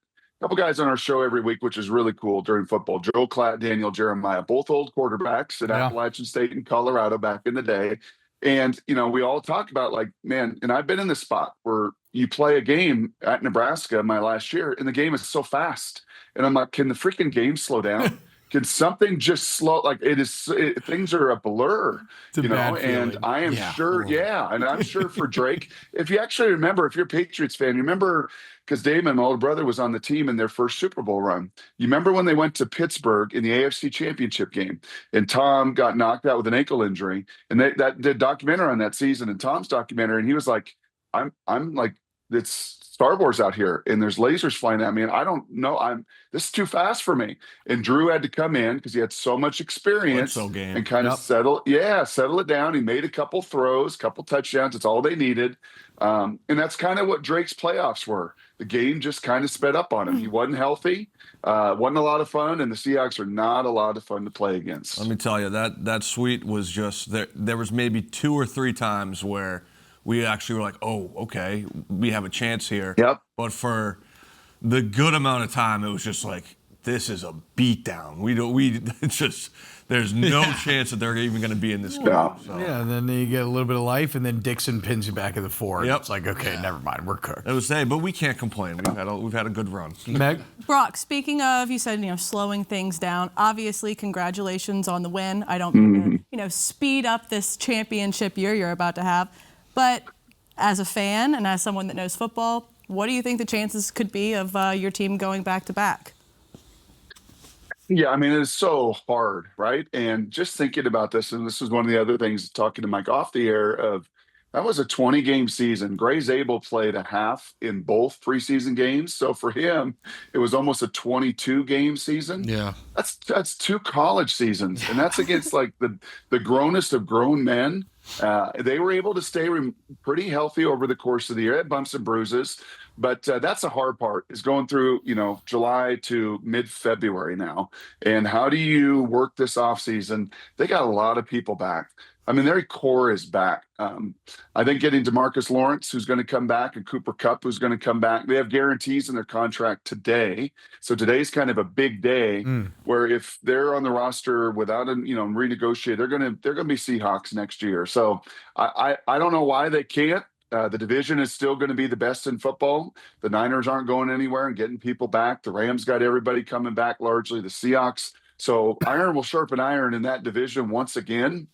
Speaker 6: couple guys on our show every week, which is really cool during football. Joe Klatt, Daniel Jeremiah, both old quarterbacks at Appalachian State and Colorado back in the day. And, we all talk about like, man, and I've been in this spot where you play a game at Nebraska my last year and the game is so fast. And I'm like, can the freaking game slow down? Can something just slow? Like things are a blur,
Speaker 1: It's a bad
Speaker 6: and
Speaker 1: feeling.
Speaker 6: I am sure. Yeah. And I'm sure for Drake, if you actually remember, if you're a Patriots fan, you remember, because Damon, my older brother, was on the team in their first Super Bowl run. You remember when they went to Pittsburgh in the AFC Championship game and Tom got knocked out with an ankle injury, and that did documentary on that season, and Tom's documentary, and he was like, I'm like, it's Star Wars out here and there's lasers flying at me and I don't know, this is too fast for me. And Drew had to come in because he had so much experience and kind of settle it down. He made a couple throws, couple touchdowns. It's all they needed. And that's kind of what Drake's playoffs were. The game just kind of sped up on him. He wasn't healthy, wasn't a lot of fun, and the Seahawks are not a lot of fun to play against.
Speaker 3: Let me tell you, that suite was just there was maybe 2 or 3 times where we actually were like, oh, okay, we have a chance here.
Speaker 6: Yep.
Speaker 3: But for the good amount of time, it was just like, this is a beatdown. It's just, there's no chance that they're even going to be in this game.
Speaker 6: Yeah.
Speaker 3: So.
Speaker 1: Yeah, and then you get a little bit of life, and then Dixon pins you back at the 4.
Speaker 3: Yep.
Speaker 1: It's like, okay, never mind, we're cooked.
Speaker 3: It was saying, but we can't complain. We've had a good run.
Speaker 1: Meg?
Speaker 2: Brock, speaking of, you said, slowing things down. Obviously, congratulations on the win. I don't mean to, speed up this championship year you're about to have. But as a fan and as someone that knows football, what do you think the chances could be of your team going back to back?
Speaker 6: Yeah, I mean, it's so hard, right? And just thinking about this, and this is one of the other things, talking to Mike off the air, of that was a 20-game season. Gray Zabel played a half in both preseason games. So for him, it was almost a 22-game season.
Speaker 4: Yeah.
Speaker 6: That's 2 college seasons. And that's against like the grownest of grown men. They were able to stay pretty healthy over the course of the year. They had bumps and bruises. But that's the hard part, is going through, July to mid-February now. And how do you work this offseason? They got a lot of people back. I mean, their core is back. I think getting DeMarcus Lawrence, who's going to come back, and Cooper Kupp, who's going to come back. They have guarantees in their contract today. So today's kind of a big day where if they're on the roster without a, renegotiate, they're going to be Seahawks next year. So I don't know why they can't. The division is still going to be the best in football. The Niners aren't going anywhere and getting people back. The Rams got everybody coming back, largely the Seahawks. So iron will sharpen iron in that division once again.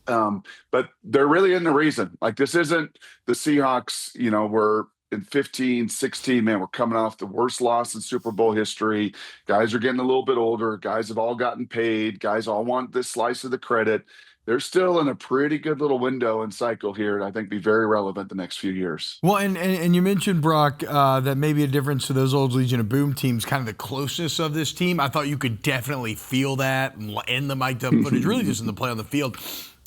Speaker 6: But they're really in the reason. Like, this isn't the Seahawks, we're in 15, 16, man, we're coming off the worst loss in Super Bowl history. Guys are getting a little bit older. Guys have all gotten paid. Guys all want this slice of the credit. They're still in a pretty good little window and cycle here, and I think be very relevant the next few years.
Speaker 1: Well, and you mentioned, Brock, that maybe a difference to those old Legion of Boom teams, kind of the closeness of this team. I thought you could definitely feel that in the mic'd up footage, really just in the play on the field.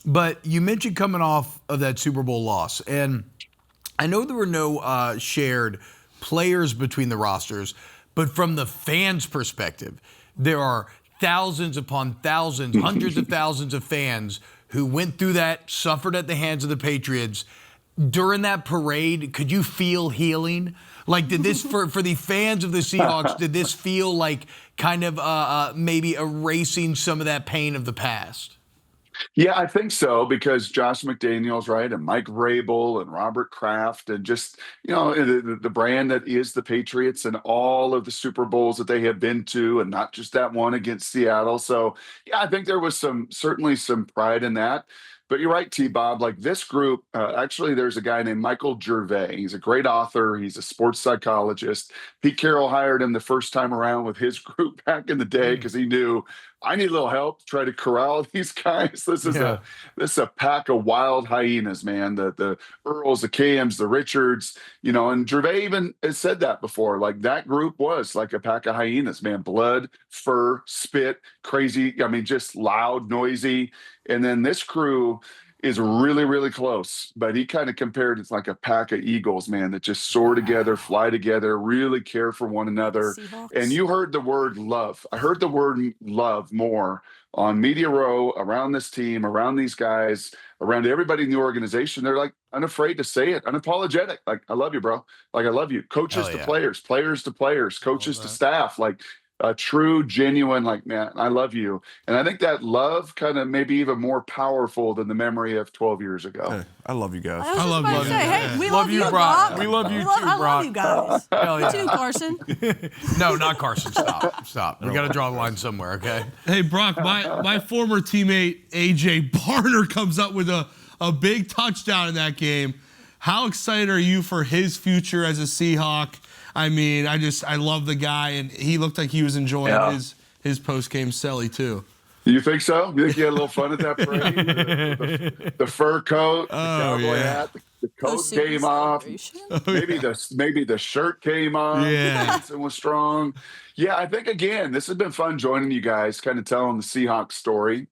Speaker 1: But you mentioned coming off of that Super Bowl loss, and I know there were no shared players between the rosters, but from the fans' perspective, there are thousands upon thousands, hundreds of thousands of fans who went through that, suffered at the hands of the Patriots. During that parade, could you feel healing? Like, did this, for the fans of the Seahawks, did this feel like kind of maybe erasing some of that pain of the past?
Speaker 6: Yeah, I think so, because Josh McDaniels, right, and Mike Vrabel and Robert Kraft, and just, the brand that is the Patriots and all of the Super Bowls that they have been to, and not just that one against Seattle. So, yeah, I think there was certainly some pride in that. But you're right, T-Bob, like this group, actually there's a guy named Michael Gervais. He's a great author. He's a sports psychologist. Pete Carroll hired him the first time around with his group back in the day because he knew, I need a little help to try to corral these guys. This is a pack of wild hyenas, man. The Earls, the Cams, the Richards, and Gervais even has said that before. Like, that group was like a pack of hyenas, man. Blood, fur, spit, crazy. I mean, just loud, noisy. And then this crew is really, really close. But he kind of compared it's like a pack of eagles, man, that just soar together, fly together, really care for one another.
Speaker 2: Seahawks.
Speaker 6: And you heard the word love. I heard the word love more on Media Row, around this team, around these guys, around everybody in the organization. They're like unafraid to say it, unapologetic. Like, I love you, bro. Like, I love you. Coaches to players, players to players, coaches to staff. Like, a true, genuine, like, man, I love you. And I think that love kind of maybe even more powerful than the memory of 12 years ago.
Speaker 3: Hey, I love you guys.
Speaker 2: I
Speaker 4: love
Speaker 2: love
Speaker 4: you.
Speaker 2: you. Hey, we
Speaker 1: Love
Speaker 2: love
Speaker 1: you,
Speaker 2: you,
Speaker 1: Brock.
Speaker 2: Brock.
Speaker 1: We love you too,
Speaker 2: I
Speaker 1: Brock.
Speaker 2: love you guys.
Speaker 1: Hell
Speaker 2: You
Speaker 1: yeah.
Speaker 2: too, Carson.
Speaker 1: No, not Carson. Stop. We got to draw the line somewhere, okay?
Speaker 4: Hey, Brock, my former teammate, AJ Barner, comes up with a big touchdown in that game. How excited are you for his future as a Seahawk? I mean, I love the guy, and he looked like he was enjoying his post-game celly, too.
Speaker 6: You think so? You think you had a little fun at that parade? The fur coat, the cowboy hat, the coat came off. Maybe the shirt came off.
Speaker 4: Yeah.
Speaker 6: It was strong. Yeah, I think, again, this has been fun joining you guys, kind of telling the Seahawks story.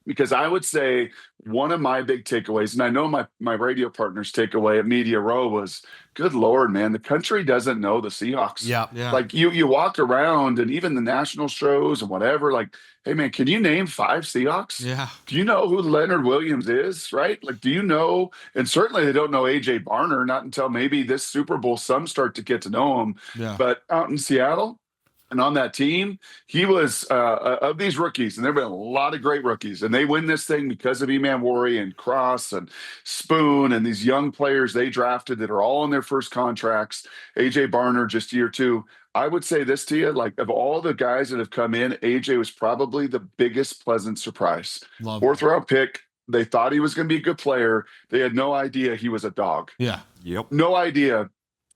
Speaker 6: Because I would say one of my big takeaways, and I know my radio partner's takeaway at Media Row was, good Lord, man, the country doesn't know the Seahawks.
Speaker 1: Yeah.
Speaker 6: Like you walk around and even the national shows and whatever, like, hey, man, can you name 5 Seahawks?
Speaker 4: Yeah.
Speaker 6: Do you know who Leonard Williams is, right? Like, do you know? And certainly they don't know A.J. Barner, not until maybe this Super Bowl, some start to get to know him.
Speaker 4: Yeah.
Speaker 6: But out in Seattle, and on that team, he was of these rookies, and there have been a lot of great rookies, and they win this thing because of Eman Worry and Cross and Spoon and these young players they drafted that are all on their first contracts. AJ Barner, just year 2. I would say this to you, like, of all the guys that have come in, AJ was probably the biggest pleasant surprise.
Speaker 4: Love
Speaker 6: 4th round pick. They thought he was going to be a good player. They had no idea he was a dog.
Speaker 4: Yeah.
Speaker 3: Yep.
Speaker 6: No idea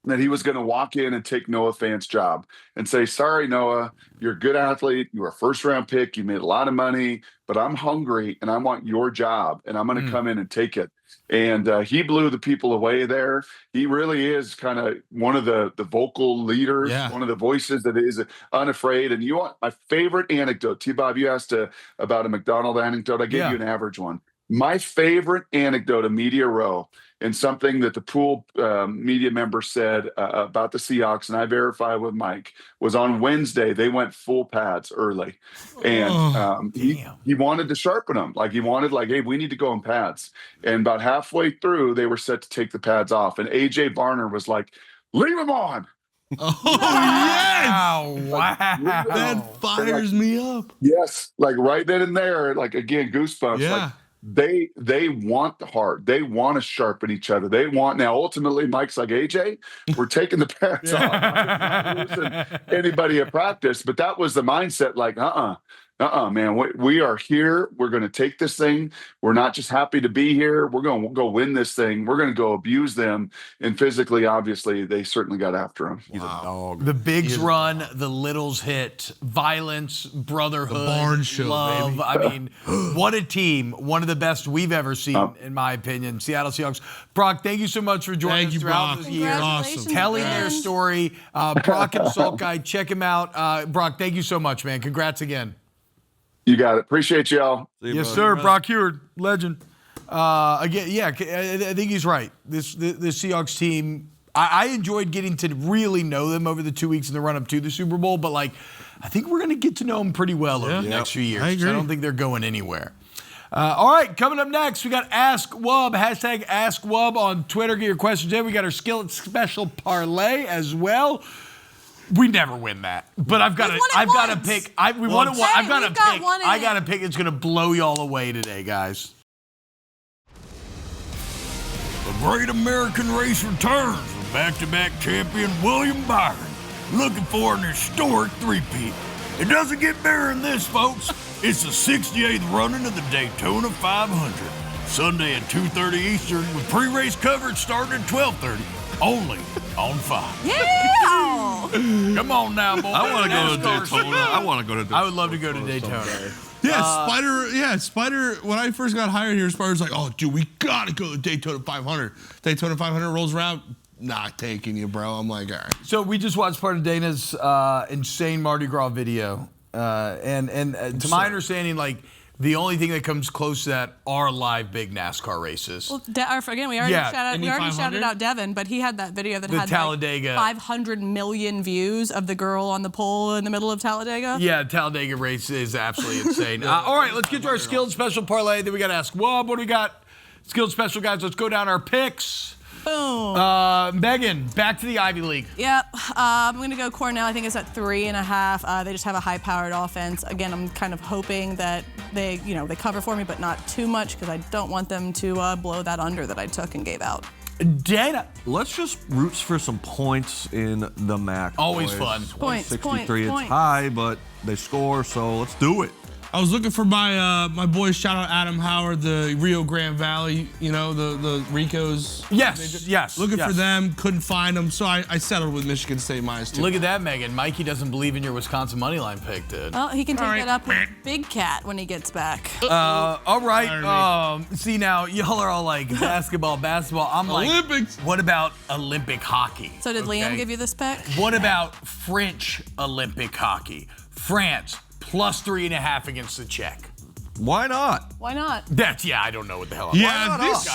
Speaker 6: that he was going to walk in and take Noah Fant's job and say, sorry, Noah, you're a good athlete. You were a 1st-round pick. You made a lot of money, but I'm hungry and I want your job and I'm going to come in and take it. And he blew the people away there. He really is kind of one of the vocal leaders, one of the voices that is unafraid. And you want my favorite anecdote. T-Bob, you asked about a McDonald anecdote. I gave you an average one. My favorite anecdote of Media Row, and something that the pool media member said about the Seahawks, and I verify with Mike, was on Wednesday, they went full pads early. And he wanted to sharpen them. Like, he wanted, like, hey, we need to go in pads. And about halfway through, they were set to take the pads off. And A.J. Barner was like, leave them on.
Speaker 4: Oh, yes!
Speaker 1: Wow.
Speaker 4: That fires me up.
Speaker 6: Yes. Like, right then and there, like, again, goosebumps.
Speaker 4: Yeah.
Speaker 6: Like, they want the heart. They want to sharpen each other. They want, now ultimately Mike's like, AJ, we're taking the pads off. I'm not losing anybody at practice, but that was the mindset. Like, man, we are here. We're going to take this thing. We're not just happy to be here. We're going to go win this thing. We're going to go abuse them. And physically, obviously, they certainly got after him.
Speaker 1: He's a dog. The bigs run, the littles hit, violence, brotherhood,
Speaker 4: the barn show,
Speaker 1: love.
Speaker 4: baby.
Speaker 1: I mean, what a team. One of the best we've ever seen, in my opinion. Seattle Seahawks. Brock, thank you so much for joining us throughout this year.
Speaker 2: Congratulations,
Speaker 1: Telling
Speaker 2: man.
Speaker 1: their story. Brock and Salt Guy, check him out. Brock, thank you so much, man. Congrats again.
Speaker 6: You got it. Appreciate y'all.
Speaker 1: Yes, sir. Brock Huard, legend. Again, yeah, I think he's right. This Seahawks team, I enjoyed getting to really know them over the 2 weeks in the run-up to the Super Bowl, but, like, I think we're going to get to know them pretty well over the next few years.
Speaker 4: I agree.
Speaker 1: I don't think they're going anywhere. All right, coming up next, we got Ask Wub, hashtag Ask Wub on Twitter. Get your questions in. We got our Skillet Special Parlay as well. We never win that, but I've got to pick. We won it. I've got to pick. I got to pick. It's going to blow y'all away today, guys.
Speaker 7: The Great American Race returns with back-to-back champion William Byron, looking for an historic three-peat. It doesn't get better than this, folks. It's the 68th running of the Daytona 500, Sunday at 2:30 Eastern, with pre-race coverage starting at 12:30. Only on Fox.
Speaker 2: Yeah!
Speaker 1: Come on now, boy.
Speaker 3: I want to go to Daytona.
Speaker 1: I would love to go to Daytona.
Speaker 4: Yeah, Spider, when I first got hired here, Spider's like, oh, dude, we got to go to Daytona 500. Daytona 500 rolls around, not taking you, bro. I'm like, all right.
Speaker 1: So we just watched part of Dana's insane Mardi Gras video. And to my understanding, like, the only thing that comes close to that are live big NASCAR races.
Speaker 2: Well, again, we already shouted out Devin, but he had that video that had
Speaker 1: Talladega.
Speaker 2: Like 500 million views of the girl on the pole in the middle of Talladega.
Speaker 1: Yeah, Talladega race is absolutely insane. All right, let's get to our Skilled Special Parlay. Then we got to ask Wub. What do we got? Skilled Special, guys. Let's go down our picks.
Speaker 2: Boom.
Speaker 1: Megan, back to the Ivy League.
Speaker 2: Yep. I'm going to go Cornell. I think it's at 3.5. They just have a high-powered offense. Again, I'm kind of hoping that they cover for me, but not too much because I don't want them to blow that under that I took and gave out.
Speaker 1: Dana.
Speaker 3: Let's just root for some points in the MAC.
Speaker 1: Always
Speaker 3: boys.
Speaker 1: fun.
Speaker 2: Points,
Speaker 3: 63.
Speaker 2: points.
Speaker 3: It's high, but they score, so let's do it.
Speaker 4: I was looking for my boys. Shout out Adam Howard, the Rio Grande Valley. You know the Ricos.
Speaker 1: Yes.
Speaker 4: Looking for them, couldn't find them, so I settled with Michigan State -2.
Speaker 1: Look at that, Megan. Mikey doesn't believe in your Wisconsin moneyline pick, dude.
Speaker 2: Well, he can take that up with Big Cat when he gets back.
Speaker 1: All right. See, now, y'all are all like basketball. I'm like,
Speaker 4: Olympics.
Speaker 1: What about Olympic hockey?
Speaker 2: So did Liam give you this pick?
Speaker 1: What about French Olympic hockey? France, +3.5 against the Czech.
Speaker 3: Why not?
Speaker 2: Why not?
Speaker 1: I don't know what the hell.
Speaker 4: Yeah, this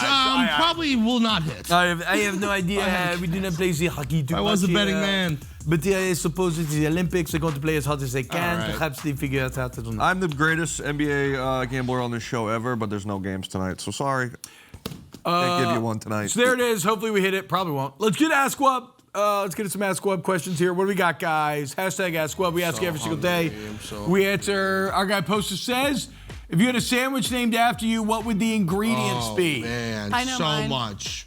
Speaker 4: probably will not hit.
Speaker 1: I have no idea. We do not play the hockey too much.
Speaker 4: I was a betting man.
Speaker 1: But I suppose it's the Olympics. They're going to play as hard as they can.
Speaker 4: All right.
Speaker 1: Perhaps they figure out how to do that.
Speaker 3: I'm the greatest NBA gambler on this show ever, but there's no games tonight, so sorry. Can't give you one tonight.
Speaker 1: So there it is. Hopefully we hit it. Probably won't. Let's get Ask Wub. Let's get some Ask Wub questions here. What do we got, guys? Hashtag Ask Wub. We ask every single day. We answer. Our guy Poster says, if you had a sandwich named after you, what would the ingredients be?
Speaker 4: Man,
Speaker 2: I know
Speaker 4: so
Speaker 2: mine.
Speaker 4: much.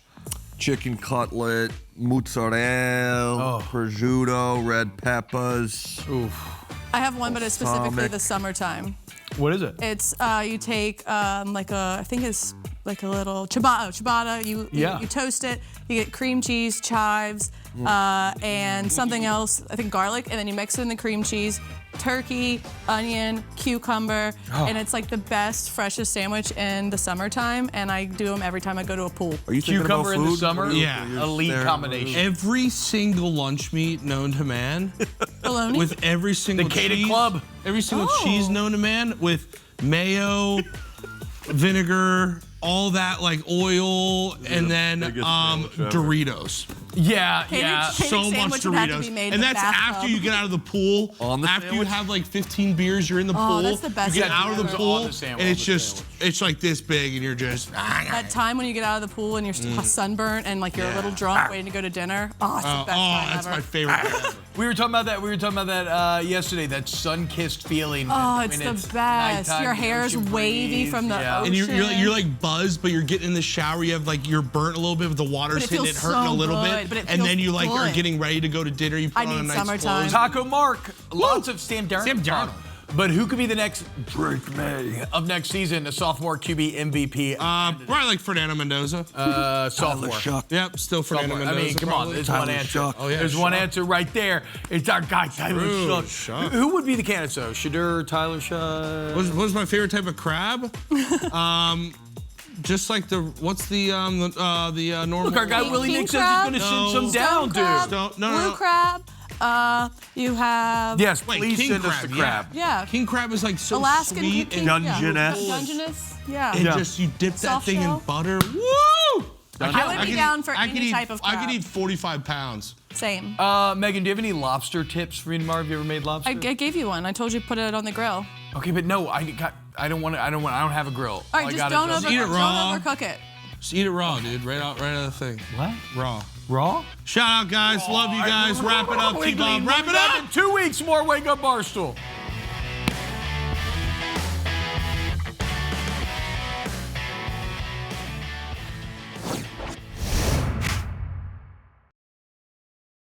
Speaker 3: Chicken cutlet, mozzarella, prosciutto, red peppers.
Speaker 2: I have one, but it's specifically
Speaker 3: Balsamic.
Speaker 2: the summertime.
Speaker 1: What is it?
Speaker 2: It's you take I think it's like a little ciabatta. You toast it. You get cream cheese, chives, and something else. I think garlic, and then you mix it in the cream cheese. Turkey, onion, cucumber, and it's like the best, freshest sandwich in the summertime. And I do them every time I go to a pool.
Speaker 3: Are you thinking about
Speaker 1: Cucumber in the
Speaker 3: food?
Speaker 1: summer?
Speaker 4: Yeah.
Speaker 1: Elite combination.
Speaker 4: Every single lunch meat known to man,
Speaker 2: Bologna.
Speaker 4: with every single
Speaker 1: The Katic
Speaker 4: cheese,
Speaker 1: Club.
Speaker 4: every single cheese known to man, with mayo, vinegar, all that like oil, and then
Speaker 3: biggest sandwich ever.
Speaker 4: Doritos.
Speaker 1: Yeah.
Speaker 2: Katic
Speaker 4: So much
Speaker 2: sandwich would have to be
Speaker 4: Doritos,
Speaker 2: made
Speaker 4: and
Speaker 2: in the
Speaker 4: that's
Speaker 2: bathtub.
Speaker 4: after you get out of the pool.
Speaker 3: On the
Speaker 4: after
Speaker 3: sandwich?
Speaker 4: you have like 15 beers, you're in the pool.
Speaker 2: that's the best
Speaker 4: You get
Speaker 2: thing
Speaker 4: out of the
Speaker 2: ever.
Speaker 4: pool,
Speaker 1: On the sandwich,
Speaker 4: and it's
Speaker 1: on the
Speaker 4: just it's like this big, and you're just.
Speaker 2: That time when you get out of the pool and you're sunburnt and like you're a little drunk waiting to go to dinner. Oh, it's the best time
Speaker 4: that's
Speaker 2: ever.
Speaker 4: my favorite. thing ever.
Speaker 1: We were talking about that yesterday. That sun-kissed feeling.
Speaker 2: Oh, it's
Speaker 1: when
Speaker 2: the best.
Speaker 1: nighttime,
Speaker 2: Your
Speaker 1: the
Speaker 2: hair's
Speaker 1: ocean
Speaker 2: wavy
Speaker 1: breeze.
Speaker 2: from the
Speaker 1: Yeah.
Speaker 4: And
Speaker 2: ocean.
Speaker 4: you're like buzzed, but you're getting in the shower. You have like you're burnt a little bit, but the water's
Speaker 2: But it
Speaker 4: hitting
Speaker 2: feels
Speaker 4: it, hurting
Speaker 2: so
Speaker 4: a little
Speaker 2: good, but
Speaker 4: bit,
Speaker 2: it
Speaker 4: and then
Speaker 2: feels
Speaker 4: you like are
Speaker 2: good.
Speaker 4: getting ready to go to dinner. You put
Speaker 2: I
Speaker 4: on a
Speaker 2: need
Speaker 4: nice
Speaker 2: summertime.
Speaker 4: clothes.
Speaker 1: Taco Mark. Lots of Sam Darnold.
Speaker 4: Sam Darnold.
Speaker 1: But who could be the next Drake May of next season? A sophomore QB MVP.
Speaker 4: Probably like Fernando Mendoza.
Speaker 1: Sophomore.
Speaker 4: Yep, still Fernando
Speaker 1: Sophomore.
Speaker 4: Mendoza.
Speaker 1: I mean, come on.
Speaker 4: probably.
Speaker 1: There's one answer.
Speaker 4: Oh, yeah,
Speaker 1: There's one
Speaker 4: Shuck.
Speaker 1: answer right there. It's our guy Tyler
Speaker 4: True,
Speaker 1: Shuck.
Speaker 4: Shuck.
Speaker 1: Who would be the candidate? So Shadur, Tyler Shuck.
Speaker 4: What was my favorite type of crab? Just like the normal.
Speaker 1: Look, our guy
Speaker 2: King
Speaker 1: Willie Nick says
Speaker 2: crab?
Speaker 1: he's going to send some
Speaker 4: No.
Speaker 1: down,
Speaker 2: Stone crab,
Speaker 1: dude.
Speaker 4: No,
Speaker 2: blue crab. You have
Speaker 1: Yes,
Speaker 4: Wait,
Speaker 1: please
Speaker 4: king
Speaker 1: send us the
Speaker 4: crab,
Speaker 1: crab.
Speaker 2: yeah.
Speaker 4: King crab is like so
Speaker 2: Alaskan
Speaker 4: sweet
Speaker 2: king,
Speaker 4: and
Speaker 3: Dungeness.
Speaker 2: Dungeness. Yeah.
Speaker 4: and just you dip that
Speaker 2: Soft
Speaker 4: thing
Speaker 2: shell?
Speaker 4: in butter. Woo!
Speaker 2: I would be down for any type of crab.
Speaker 4: I could eat 45 pounds.
Speaker 2: Same.
Speaker 1: Megan, do you have any lobster tips for me tomorrow? Have you ever made lobster?
Speaker 2: I gave you one. I told you to put it on the grill.
Speaker 1: Okay, but no, I don't have a grill.
Speaker 2: All right, just don't
Speaker 4: eat it raw.
Speaker 2: overcook it.
Speaker 4: Just eat it raw, dude. Right out of the thing.
Speaker 1: What?
Speaker 4: Raw.
Speaker 1: Raw?
Speaker 4: Shout out, guys. Love you guys. Wrap it up, T-Bob. Wrap it up.
Speaker 1: In 2 weeks, more Wake Up Barstool.